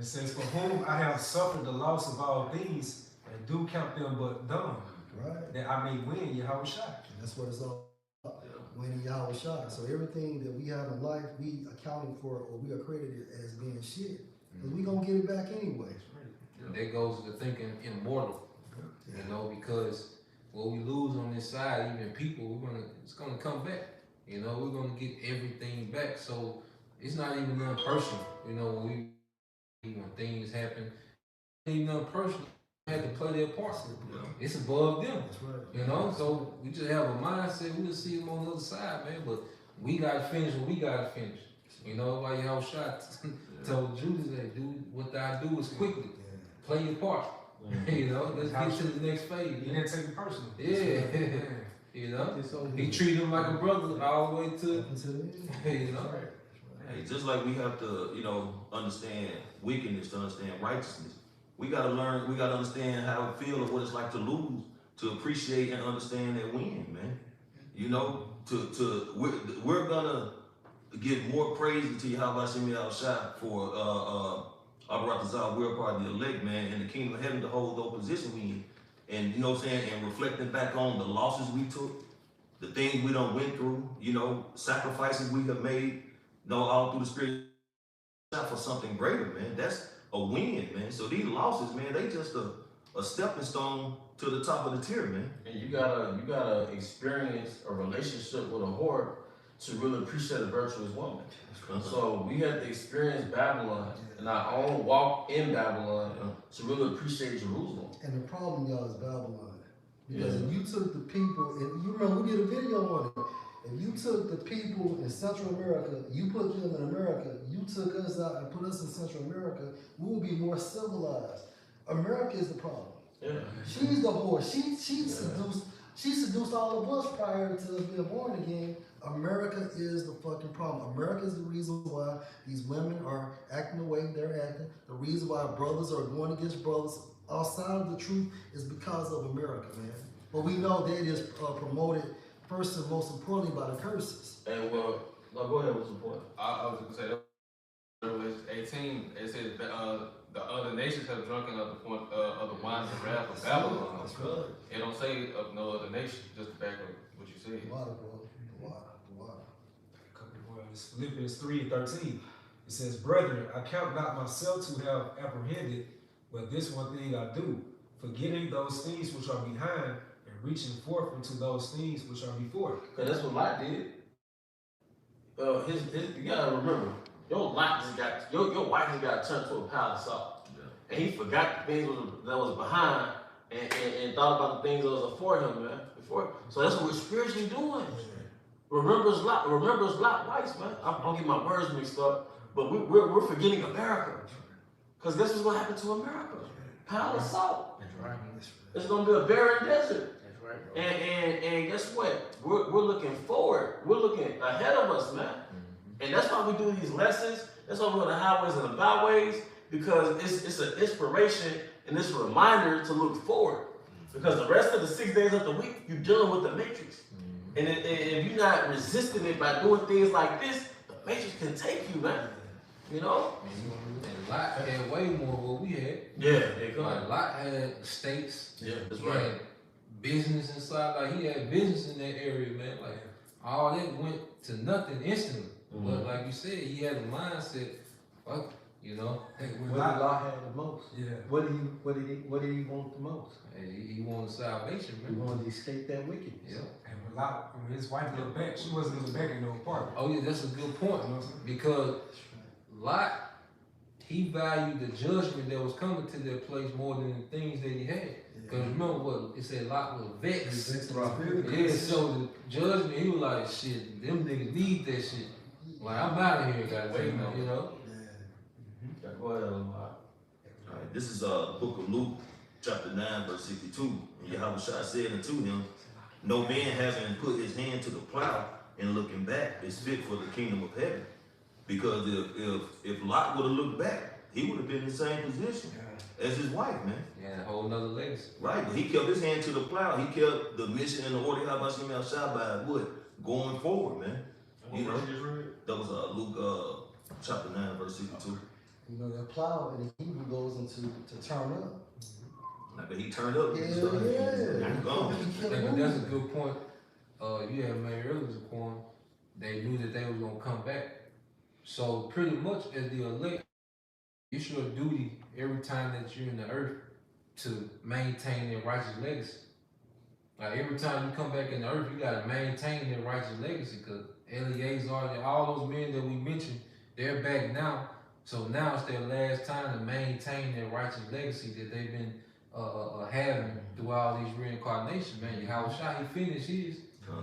S8: It says, for whom I have suffered the loss of all things, and do count them but dung,
S6: Right.
S8: that I may win YAHAWASHI.
S6: That's what it's all about. Winning YAHAWASHI. So everything that we have in life, we accounting for, or we are credited as being shit. Because we gonna get it back anyway.
S9: That goes to thinking immortal. You know, because what we lose on this side, even people, it's gonna come back. You know, we're gonna get everything back. So it's not even nothing personal. You know, when things happen, it ain't nothing personal. We have to play their part. It's above them.
S6: That's right.
S9: You know, so we just have a mindset. We'll see them on the other side, man. But we gotta finish what we gotta finish. You know, why YAHAWASHI told Judas that, do what I do is quickly play your part. You know, let's get to the next phase.
S8: He didn't take it personal.
S9: Yeah. You know, he treated him like a brother all the way to, you know.
S10: Hey, just like we have to, you know, understand wickedness to understand righteousness, we gotta learn, we gotta understand how it feels or what it's like to lose, to appreciate and understand that win, man. You know, we're gonna give more praise to YAHAWAH BAHASHAM YAHAWASHI for Abaratazah, we're part of the elect, man, and the kingdom of heaven to hold the position we in. And you know what I'm saying, and reflecting back on the losses we took, the things we done went through, you know, sacrifices we have made, you know, all through the spirit for something greater, man. That's a win, man. So these losses, man, they just a a stepping stone to the top of the tier, man.
S3: And you gotta experience a relationship with a whore to really appreciate a virtuous woman. So we had to experience Babylon and our own walk in Babylon to really appreciate Jerusalem.
S6: And the problem, y'all, is Babylon. Because if you took the people, and you remember we did a video on it. If you took the people in Central America, you put them in America, you took us out and put us in Central America, we would be more civilized. America is the problem.
S3: Yeah.
S6: She's the whore. She seduced all of us prior to us being born again. America is the fucking problem. America is the reason why these women are acting the way they're acting. The reason why brothers are going against brothers outside of the truth is because of America, man. But we know that it is promoted first and most importantly by the curses.
S3: And well, no, go ahead with your point.
S4: I was gonna say, Revelation 18, it says the other nations have drunken of the wine and wrath of Babylon.
S6: That's right.
S4: It don't say of no other nation, just to back up what you said.
S6: Water, bro. Water.
S8: It's Philippians 3:13. It says, "Brethren, I count not myself to have apprehended, but this one thing I do, forgetting those things which are behind and reaching forth into those things which are before."
S3: Cause that's what Lot did. You gotta remember, your wife just got turned to a pile of salt, and he forgot the things that was behind and thought about the things that was before him, man. So that's what we're spiritually doing. Remembers Lot Weiss, man. I'm gonna get my words mixed up, but we're forgetting America, cause this is what happened to America. Pile of salt.
S2: That's right.
S3: It's gonna be a barren desert.
S2: That's right, bro.
S3: And guess what? We're looking forward. We're looking ahead of us, man. And that's why we do these lessons. That's why we're on the highways and the byways, because it's an inspiration and it's a reminder to look forward. Because the rest of the 6 days of the week, you're dealing with the matrix. And if you're not resisting it by doing things like this, the matrix can take you, man. You know?
S9: And Lot had way more than what we had.
S3: Yeah,
S9: Like Lot had estates.
S3: Yeah, that's
S9: He
S3: right.
S9: had business inside. Like he had business in that area, man. Like all that went to nothing instantly. But like you said, he had a mindset, fuck, you know.
S7: What did Lot have the most?
S8: Yeah.
S7: What did he want the most?
S9: He wanted salvation,
S7: He
S9: man.
S7: wanted to escape that wickedness.
S9: Yeah.
S8: And when Lot, when his wife looked back, she wasn't looking back in no apartment.
S9: Oh yeah, that's a good point.
S8: You know what I'm saying?
S9: Because Lot, he valued the judgment that was coming to that place more than the things that he had. Because remember what it said, Lot was vexed. Yeah, so the judgment, he was like, shit, them niggas need that shit. Like, I'm out of here, goddamn, you know?
S3: Go ahead, Lamar.
S10: All right, this is the book of Luke, chapter 9, verse 62. And YAHAWAH said unto him, "No man having put his hand to the plow and looking back is fit for the kingdom of heaven." Because if Lot would have looked back, he would have been in the same position as his wife, man.
S9: Yeah, a whole nother legacy.
S10: Right, but he kept his hand to the plow. He kept the mission and the order YAHAWAH Yahawashi by what? Going forward, man. You know, that was Luke chapter 9, verse 62.
S6: You know, that plow in the Hebrew goes into to turn up.
S10: But he turned up.
S6: Yeah.
S10: He gone.
S9: But that's a good point. You had made earlier was a point. They knew that they was gonna come back. So pretty much as the elect, it's your duty every time that you're in the earth to maintain their righteous legacy. Like every time you come back in the earth, you gotta maintain their righteous legacy. Cause Eleazar, all those men that we mentioned, they're back now. So now it's their last time to maintain their righteous legacy that they've been having through all these reincarnations, man. YAHAWAH, he finished his,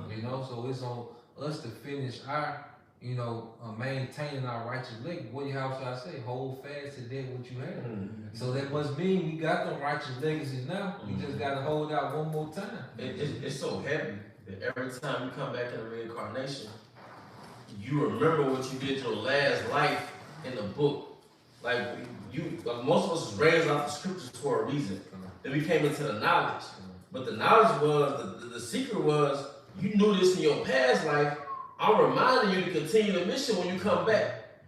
S9: you know, so it's on us to finish our, you know, maintaining our righteous legacy. What YAHAWAH say? Hold fast to that what you have. So that must mean we got them righteous legacies now. We just got to hold out one more time.
S3: It's so heavy that every time you come back in the reincarnation, you remember what you did your last life in the book. Like most of us was raised off the scriptures for a reason. Then we came into the knowledge. But the knowledge was, the secret was, you knew this in your past life. I'm reminding you to continue the mission when you come back.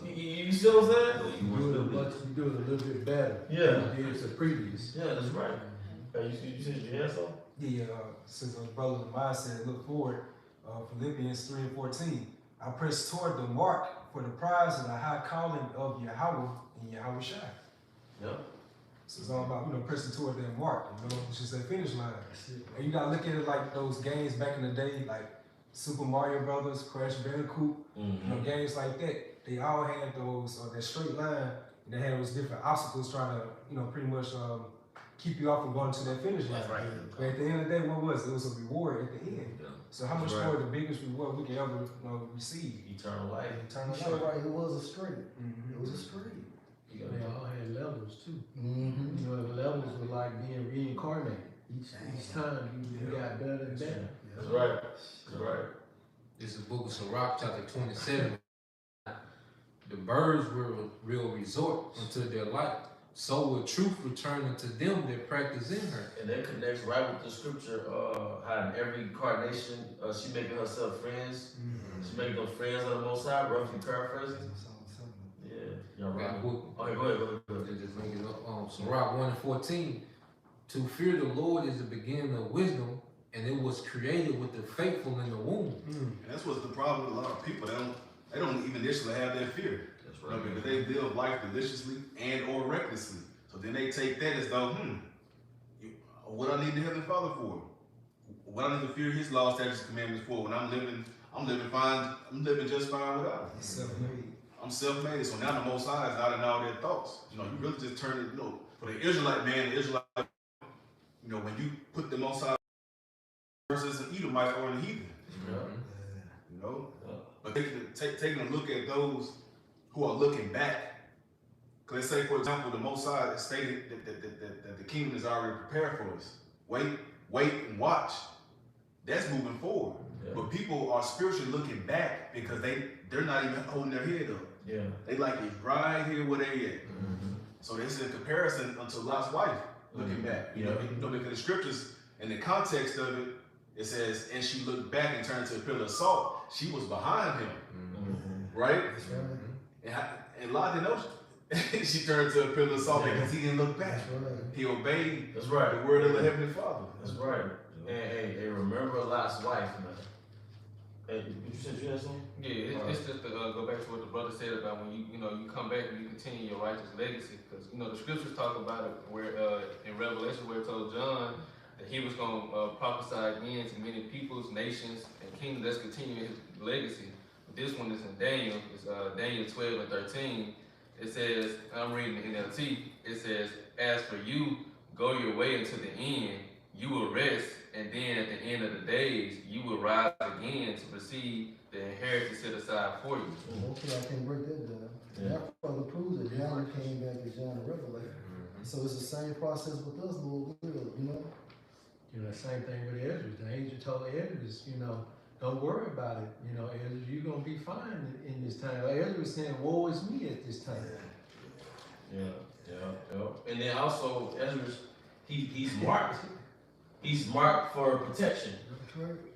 S3: You see what I'm saying?
S7: You do it a little bit better.
S3: Yeah.
S7: Than you did the previous.
S3: Yeah, that's right. You said you had something?
S8: Yeah, since our brother Lamar said, look forward, Philippians 3:14. I press toward the mark for the prize of the high calling of YAHAWAH and YAHAWASHI.
S3: Yep.
S8: So it's all about, pressing toward that mark, which is that finish line. And you gotta look at it like those games back in the day, like Super Mario Brothers, Crash Bandicoot, games like that. They all had those, that straight line, and they had those different obstacles trying to, pretty much keep you off from going to that finish line.
S2: That's right.
S8: But at the end of the day, what was it? It was a reward at the end.
S3: Yeah.
S8: So how much more the biggest reward we can ever receive?
S3: Eternal life.
S8: Eternal
S6: You sure
S8: life.
S6: right, it was a street. It was a street.
S7: They all had levels too.
S6: Mm-hmm.
S7: The levels were like being reincarnated. Each time you got better and better.
S3: That's right. That's right.
S9: This is Book of Sirach, chapter 27. The birds will resort unto their light. So will truth return unto them that practice in her.
S3: And that connects right with the scripture, how in every incarnation, she making herself friends. She making them friends of the Most High, roughly paraphrasing. Yeah, y'all right.
S9: Got a book.
S3: Okay, go ahead.
S9: Just link it up. Sirach 1:14. To fear the Lord is the beginning of wisdom, and it was created with the faithful in the womb.
S5: And that's what's the problem with a lot of people. They don't even initially have that fear.
S3: That's right.
S5: Because they live life deliciously and or recklessly. So then they take that as though, what I need the Heavenly Father for? What I need to fear His laws, statutes, and commandments for? When I'm living fine. I'm living just fine without it.
S8: Self-made.
S5: I'm self-made. So now the Most High is not in all their thoughts. You really just turn it. For the Israelite man, when you put the Most High versus an Edomite or an heathen. But taking a look at those who are looking back. Because let's say, for example, the Most High is stated that the kingdom is already prepared for us. Wait and watch. That's moving forward. Yeah. But people are spiritually looking back because they're not even holding their head up.
S3: Yeah.
S5: They like it right here where they at. So this is a comparison unto Lot's wife looking back. Because the scriptures, in the context of it, it says, and she looked back and turned to a pillar of salt. She was behind him. Right? And Lot didn't know she turned to a pillar of salt because he didn't look back. He obeyed the word of the Heavenly Father.
S3: That's right. And remember Lot's wife, man. Hey, you said you had something?
S4: Yeah, it's just to go back to what the brother said about when you come back and you continue your righteous legacy, because the scriptures talk about it where in Revelation where it told John that he was going to prophesy again to many peoples, nations, and kingdoms that's continuing his legacy. But this one is in Daniel. It's Daniel 12:13. It says, I'm reading the NLT. It says, as for you, go your way unto the end. You will rest, and then at the end of the days, you will rise again to receive the inheritance set aside for you.
S6: Okay, I can break that down. That further proves that John came back as John the Revelator. So it's the same process with us, Lord will,
S7: The same thing with Ezra. The angel told Ezra, don't worry about it. Ezra, you're going to be fine in this time. Ezra was saying, woe is me at this time.
S3: Yeah. And then also, Ezra, he's marked. He's marked for protection.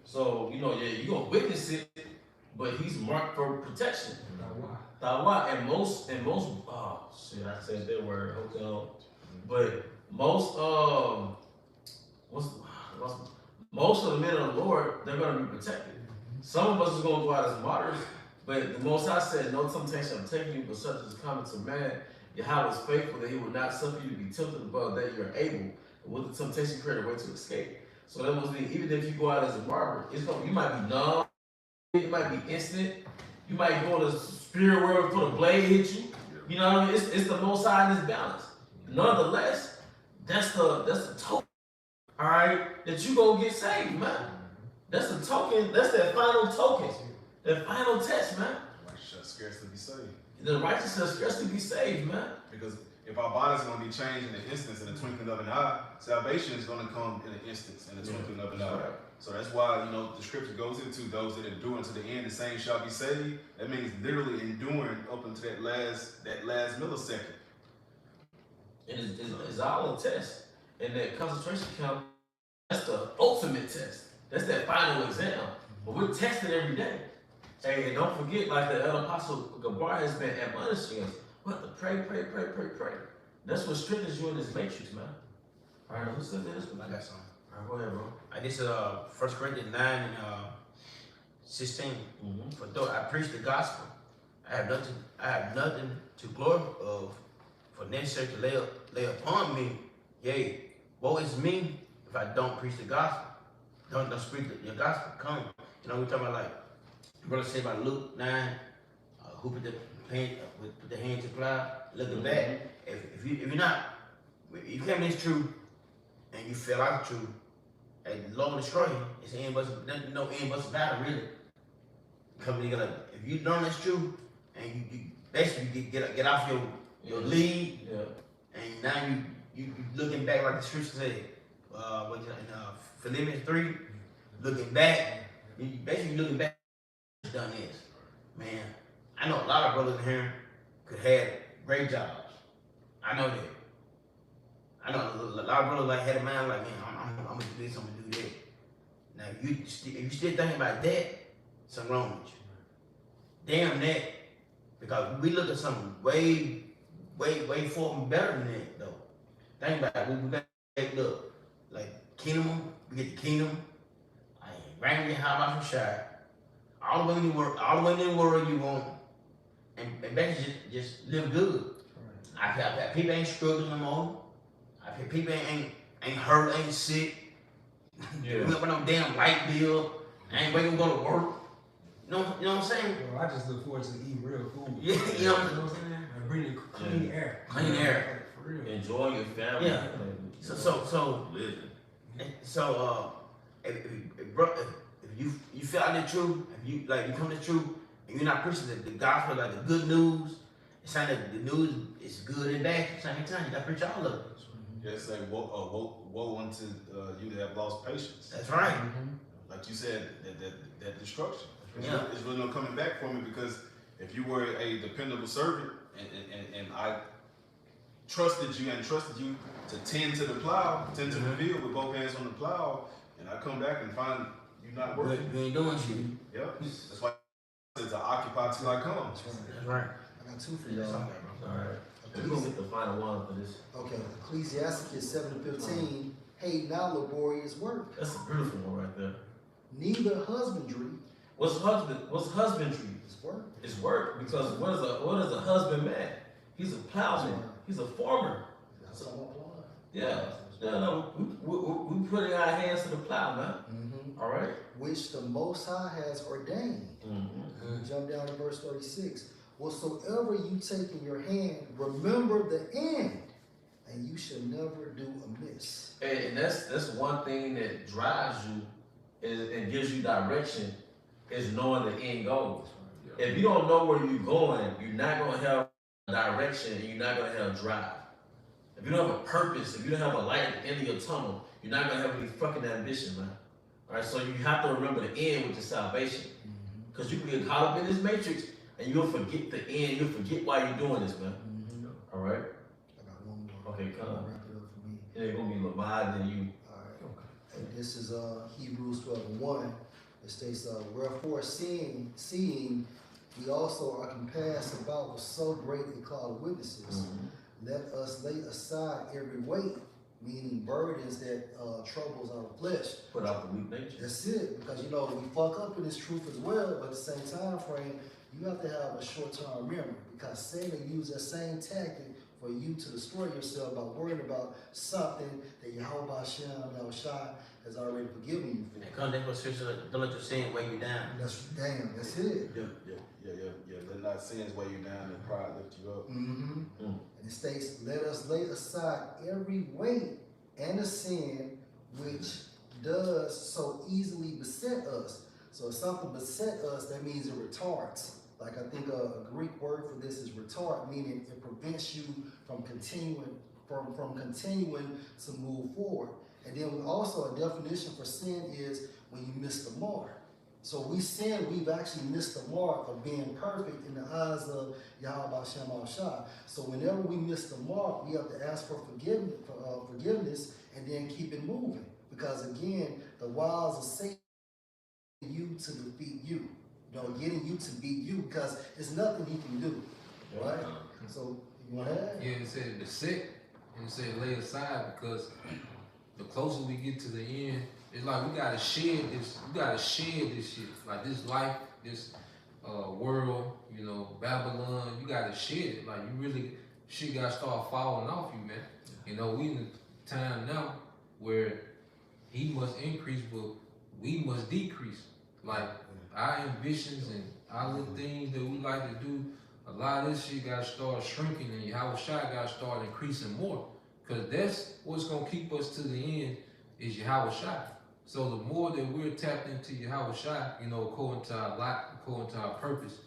S3: So, you're going to witness it, but he's marked for protection. Tawah. And most, oh, shit, I said that word, hotel. But most of the men of the Lord, they're going to be protected. Some of us are going to go out as martyrs, but the Most High said, no temptation I'm taking you, but such as common to man. Yahweh is faithful that He will not suffer you to be tempted above that you're able. With the temptation, create a way to escape. So that must mean even if you go out as a martyr, you might be numb, it might be instant, you might go to the spirit world before the blade hit you. You know what I mean? It's the Most High in this balance. Nonetheless, that's the token. All right, that you gonna get saved, man. That's the token. That's that final token, that final test, man.
S5: The righteous shall scarcely be saved.
S3: The righteous shall scarcely be saved, man.
S5: Because if our bodies are going to be changed in an instance, in the twinkling of an eye, salvation is going to come in an instance, in the twinkling of an eye. Right. So that's why the scripture goes into those that endure unto the end, the same shall be saved. That means literally enduring up into that last millisecond.
S3: And it's all a test. And that concentration camp, that's the ultimate test. That's that final exam. But we're tested every day. Hey, and don't forget, like the Apostle Gabar has been admonishing us, we have to pray. That's what strengthens you in this matrix, man. All right, who said this?
S2: I got something.
S3: All right, go ahead, bro.
S2: This is 1 Corinthians 9 and 16. For though I preach the gospel, I have nothing to glory of, for necessary to lay upon me, yea, woe is me if I don't preach the gospel. Don't speak your gospel. Come. You know, we're talking about like, brother said about Luke 9, who put the hand to the plow, looking back. If you're not, if you came in this truth and you fell out of truth, and the Lord will destroy you. It's the end but no end but battle, really. Come together. If you learn this truth and you basically get off your lead, and now you looking back like the scripture said, Philippians 3, looking back, you basically looking back. Done this, man. I know a lot of brothers in here could have great jobs. I know that. I know a lot of brothers like had a mind like, man, I'm gonna do this, I'm gonna do that. Now, if you still thinking about that, something wrong with you. Damn that, because we look at something way forward and better than that, though. Think about it. We got to look like kingdom. We get the kingdom. I ain't ranking YAHAWAH BAHASHAM. All the women in the world you want, and basically just live good. Right. People ain't struggling no more. People ain't hurt, ain't sick. Yeah. We up with no damn light bill. I ain't waiting to go to work. You know what I'm saying?
S8: Well, I just look forward to eating real food.
S2: Yeah, you know what I'm saying?
S8: And breathing clean air.
S2: Clean air.
S8: For real.
S3: Enjoy your family.
S2: Yeah. If you feel out the truth, if you come to the truth, and you're not preaching the gospel, like the good news, it's not that the news is good and bad at the same time. You gotta preach all of it.
S5: Yeah, it's like woe unto you that have lost patience.
S2: That's right.
S5: Like you said, that destruction.
S2: Yeah.
S5: It's really no coming back from it, because if you were a dependable servant and I trusted you and trusted you to tend to the plow, tend to the field with both hands on the plow, and I come back and find you not working.
S2: You ain't doing shit.
S5: Yep. That's why it's to occupy till I come.
S2: That's right.
S6: I got two for y'all.
S3: All right. We're going to get the final one for this.
S6: Okay, Ecclesiasticus 7:15. Hey, now laborious work.
S3: That's a beautiful one right there.
S6: Neither husbandry.
S3: What's husbandry?
S6: It's work.
S3: It's work, because what is a husbandman? He's a plowman. He's a farmer.
S6: That's all applied.
S3: Yeah. No, we putting our hands to the plow, man. All right.
S6: Which the Most High has ordained. Jump down to verse 36. Whatsoever you take in your hand, remember the end, and you shall never do amiss.
S3: And that's one thing that drives you and gives you direction, is knowing the end goal. If you don't know where you're going, you're not going to have direction, and you're not going to have drive. If you don't have a purpose, if you don't have a light at the end of your tunnel, you're not going to have any fucking ambition, man. All right, so you have to remember the end, which is salvation. Because you can get caught up in this matrix, and you'll forget the end. You'll forget why you're doing this, man. All right?
S6: I got one more.
S3: Okay, come on.
S6: Wrap it up for me.
S3: It ain't going to be Lamar than you.
S6: All right. And this is Hebrews 12:1. It states, wherefore seeing we also are compassed about with so great a cloud of witnesses, let us lay aside every weight, meaning burdens that troubles our flesh.
S3: Put out the weak nature.
S6: That's it, because we fuck up in this truth as well, but at the same time frame, you have to have a short-term memory, because Satan used that same tactic for you to destroy yourself by worrying about something that YAHAWAH BAHASHAM YAHAWASHI has already forgiven you for.
S2: And come, that's what scripture, don't let your sin weigh you down.
S6: That's it.
S5: Yeah. Let not sins weigh you down and pride lift you up.
S6: And it states, let us lay aside every weight and a sin which does so easily beset us. So if something beset us, that means it retards. Like I think a Greek word for this is retard, meaning it prevents you from continuing to move forward. And then also a definition for sin is when you miss the mark. So we sin, we've actually missed the mark of being perfect in the eyes of YAHAWAH BAHASHAM YAHAWASHI. So whenever we miss the mark, we have to ask for forgiveness and then keep it moving. Because again, the wiles of Satan you to defeat you. Getting you to beat you, because it's nothing he can do. Right? So you want to add?
S9: Yeah, it said the sick, and it said lay aside, because the closer we get to the end, it's like we gotta shed this. We gotta shed this shit. Like this life, this world, Babylon. You gotta shed it. Like you really shit got to start falling off you, man. You know, we in a time now where he must increase, but we must decrease. Like our ambitions and our little things that we like to do, a lot of this shit got to start shrinking, and YAHAWASHI got to start increasing more. Because that's what's going to keep us to the end is YAHAWASHI. So the more that we're tapped into YAHAWASHI, you know, according to our life, according to our purpose,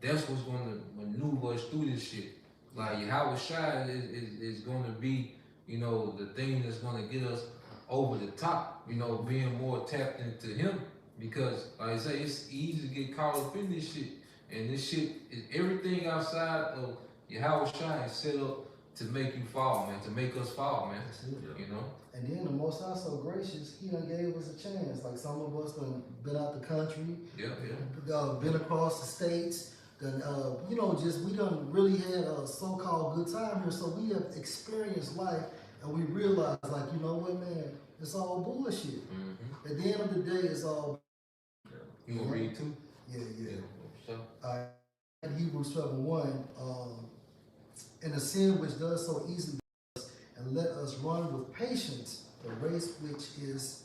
S9: that's what's going to maneuver us through this shit. Like YAHAWASHI is going to be, you know, the thing that's going to get us over the top, you know, being more tapped into him. Because, like I say, it's easy to get caught up in this shit. And this shit, is everything outside of YAHAWASHI is set up to make you fall, man, to make us fall, man. You know?
S6: And then the Most High so gracious, he done gave us a chance. Like some of us done been out the country, been across the states, done, you know, just we done really had a so-called good time here. So we have experienced life, and we realize, like, you know what, man, it's all bullshit. At the end of the day, it's all.
S9: You gonna read too?
S6: Yeah. In Hebrews 12:1, and the sin which does so easily, and let us run with patience the race which is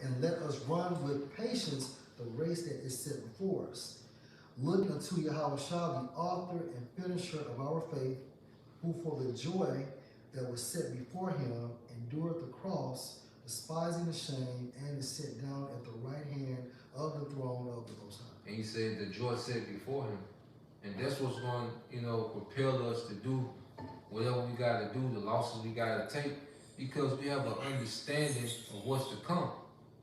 S6: and let us run with patience the race that is set before us. Looking unto YAHAWASHI, the author and finisher of our faith, who for the joy that was set before him endured the cross, despising the shame, and is set down at the right hand of the throne of the Most High.
S9: And he said the joy set before him. And that's what's going to, you know, propel us to do whatever we got to do, the losses we got to take, because we have an understanding of what's to come.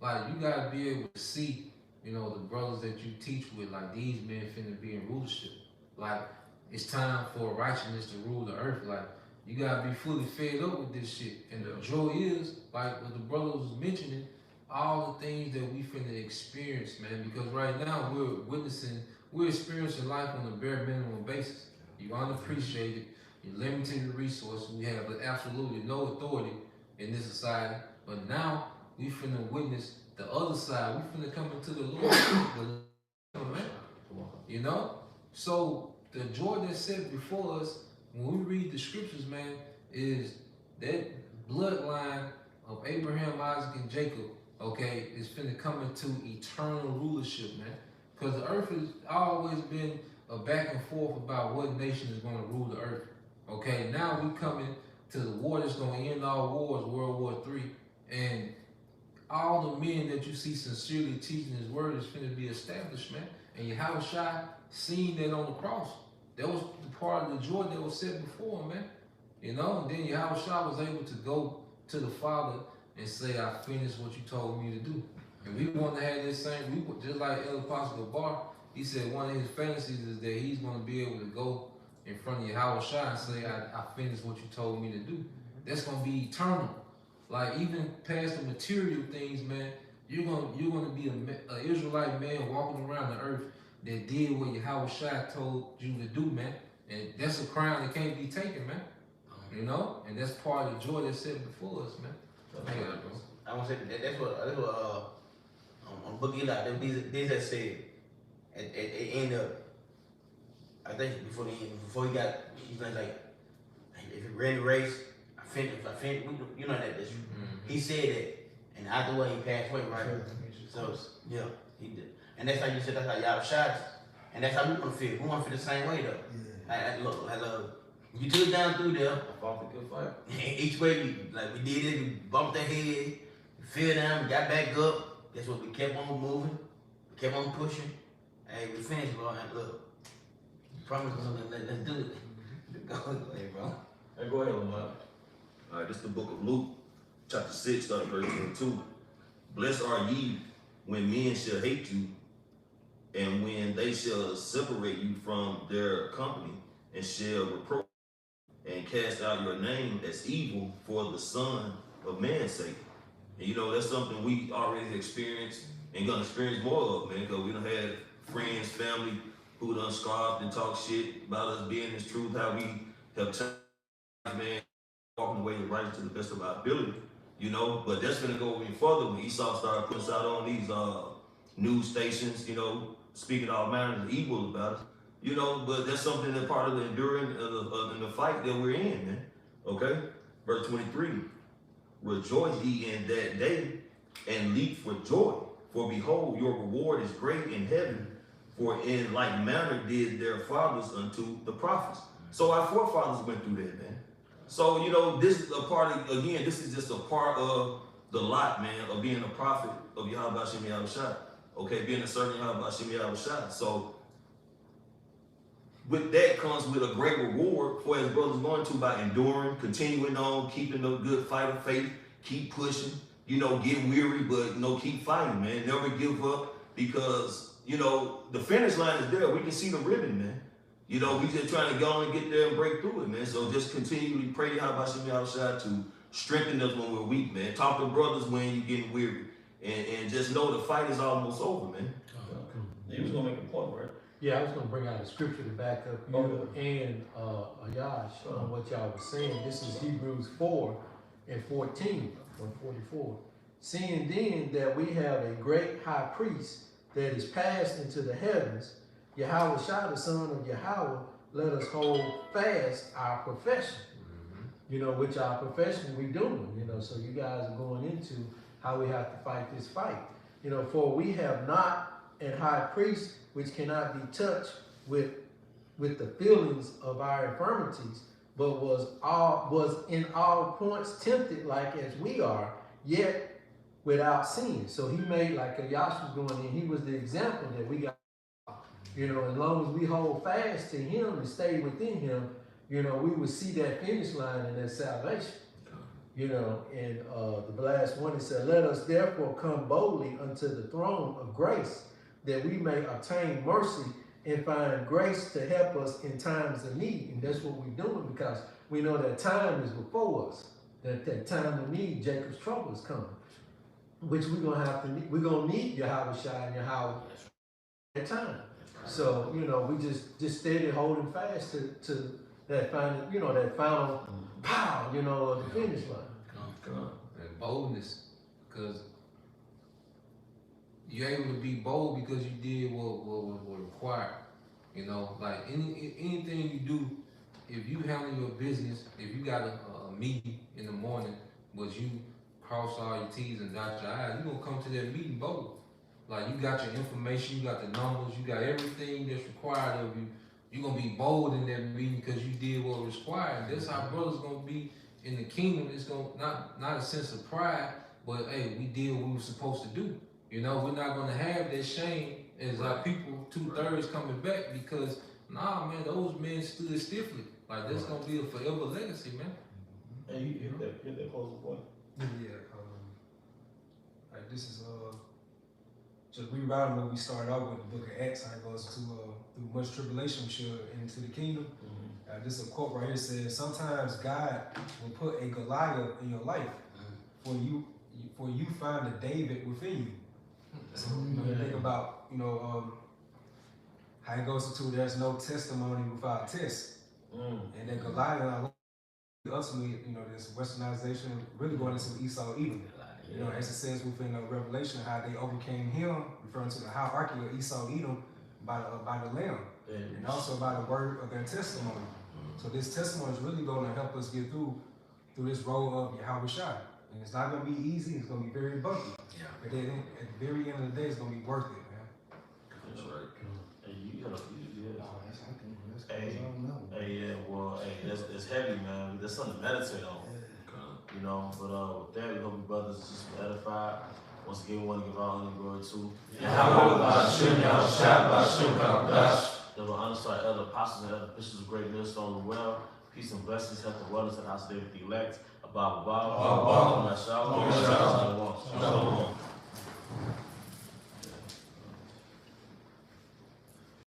S9: Like, you got to be able to see, you know, the brothers that you teach with, like, these men finna be in rulership. Like, it's time for righteousness to rule the earth. Like, you got to be fully fed up with this shit. And the joy is, like what the brother was mentioning, all the things that we finna experience, man. Because right now we're experiencing life on a bare minimum basis. You're unappreciated, you're limited in resources, we have absolutely no authority in this society. But now we finna witness the other side. We finna come into the Lord, man. You know? So the joy that's set before us, when we read the scriptures, man, is that bloodline of Abraham, Isaac, and Jacob, okay, is finna come into eternal rulership, man. Because the earth has always been a back and forth about what nation is going to rule the earth. Okay, now we coming to the war that's going to end all wars, World War III. And all the men that you see sincerely teaching his word is finna be established, man. And YAHAWASHI seen that on the cross. That was the part of the joy that was set before him, man. You know, and then YAHAWASHI was able to go to the Father and say, I finished what you told me to do. And we want to have this same, just like El Apostle Bar, he said one of his fantasies is that he's going to be able to go in front of YAHAWASHI and say, I finished what you told me to do. That's going to be eternal. Like, even past the material things, man, you're gonna be an Israelite man walking around the earth that did what YAHAWASHI told you to do, man. And that's a crown that can't be taken, man. You know? And that's part of the joy that's set before us, man.
S2: I want to say that's what on Book of Eli, these that said at the end of, I think before he got, he's like, if he ran the race, I finished, you know that. He said that, and either way he passed away, right? So yeah, he did, and that's how you said, that's how y'all shot, and that's how we want to feel. We want to feel the same way though. I love. You took it down through there.
S10: I fought the good fight.
S2: Each way we did it, we bumped our head, we fell down, we got back up. That's what we kept on moving, we kept on pushing. Hey, we finished, bro. And look, you promised us something. Let's do it. Go ahead, bro.
S10: Hey, go ahead, Lamar. All right, this is the book of Luke, chapter 6, starting verse 22. Blessed are ye when men shall hate you, and when they shall separate you from their company, and shall reproach and cast out your name as evil for the Son of Man's sake. And you know, that's something we already experienced and gonna experience more of, man, because we done had friends, family who done scoffed and talked shit about us being this truth, how we have changed, man, walking away with right to the best of our ability, you know. But that's gonna go even further when Esau started putting us out on these news stations, you know, speaking all manners of evil about us. You know, but that's something that part of the enduring in the fight that we're in, man. Okay? Verse 23. Rejoice ye in that day and leap for joy. For behold, your reward is great in heaven. For in like manner did their fathers unto the prophets. So our forefathers went through that, man. So, you know, this is a part of, again, this is just a part of the lot, man, of being a prophet of YAHAWAH BAHASHAM YAHAWASHI. Okay, being a servant of YAHAWAH BAHASHAM YAHAWASHI. So, with that comes with a great reward for his brothers going to by enduring, continuing on, keeping the good fight of faith, keep pushing, you know, get weary, but, you know, keep fighting, man. Never give up because, you know, the finish line is there. We can see the ribbon, man. You know, we just trying to go and get there and break through it, man. So just continually pray to YAHAWAH BAHASHAM YAHAWASHI to strengthen us when we're weak, man. Talk to brothers when you're getting weary. And just know the fight is almost over, man.
S3: You was gonna make a point, right?
S7: Yeah, I was going to bring out a scripture to back up you and Ayash on what y'all were saying. This is Hebrews 4 and 14, or 44. Seeing then that we have a great high priest that is passed into the heavens, YAHAWASHI, the son of Yahweh, let us hold fast our profession. You know, which our profession we doing, you know, so you guys are going into how we have to fight this fight. You know, for we have not an high priest which cannot be touched with the feelings of our infirmities, but was in all points tempted like as we are, yet without sin. So he made, like Ayash was going in, he was the example that we got. You know, as long as we hold fast to him and stay within him, you know, we will see that finish line and that salvation. You know, and the last one, it said, let us therefore come boldly unto the throne of grace, that we may obtain mercy and find grace to help us in times of need. And that's what we're doing, because we know that time is before us. That time of need, Jacob's trouble is coming, which we're gonna have to need. We're gonna need YAHAWASHI and Yahweh at that time. So, you know, we just steady holding fast to that final, you know, that final pow, you know, of the finish line.
S9: And boldness, because you're able to be bold because you did what was required. You know, like anything you do, if you handle your business, if you got a meeting in the morning, but you cross all your T's and dot your I's, you're gonna come to that meeting bold. Like, you got your information, you got the numbers, you got everything that's required of you. You're gonna be bold in that meeting because you did what was required. That's how brothers gonna be in the kingdom. It's gonna not a sense of pride, but hey, we did what we were supposed to do. You know, we're not gonna have that shame as our people 2/3 coming back, because nah, man, those men stood stiffly. Like, that's gonna be a forever legacy, man.
S3: And you hit that closing point.
S8: Yeah, like this is just rewriting what we started out with the book of Acts, how it goes to through much tribulation we should into the kingdom. This is a quote right here, says, sometimes God will put a Goliath in your life for you find a David within you. So, you know, you think about, you know, how it goes into there's no testimony without test. And then Goliath, ultimately, you know, this westernization really going into Esau Edom. You know, as it says within Revelation, how they overcame him, referring to the hierarchy of Esau Edom by the Lamb, and also by the word of their testimony. So this testimony is really going to help us get through this road of YAHAWASHI. And it's not going to be easy, it's going to be very bumpy. Yeah. But then at the very end of the day, it's going to be worth it, man.
S10: That's right.
S3: And yeah, well, it's heavy, man. There's something to meditate on. You know, but with that, we hope you brothers is just edified. Once again, we want to give all the glory to
S9: YAHAWAH BAHASHAM YAHAWASHI.
S3: the honor to our elder apostles and elder bishops of great millstone as well. Peace and blessings, health and wellness, and house of David the elect. Abba, Abba, Shalom.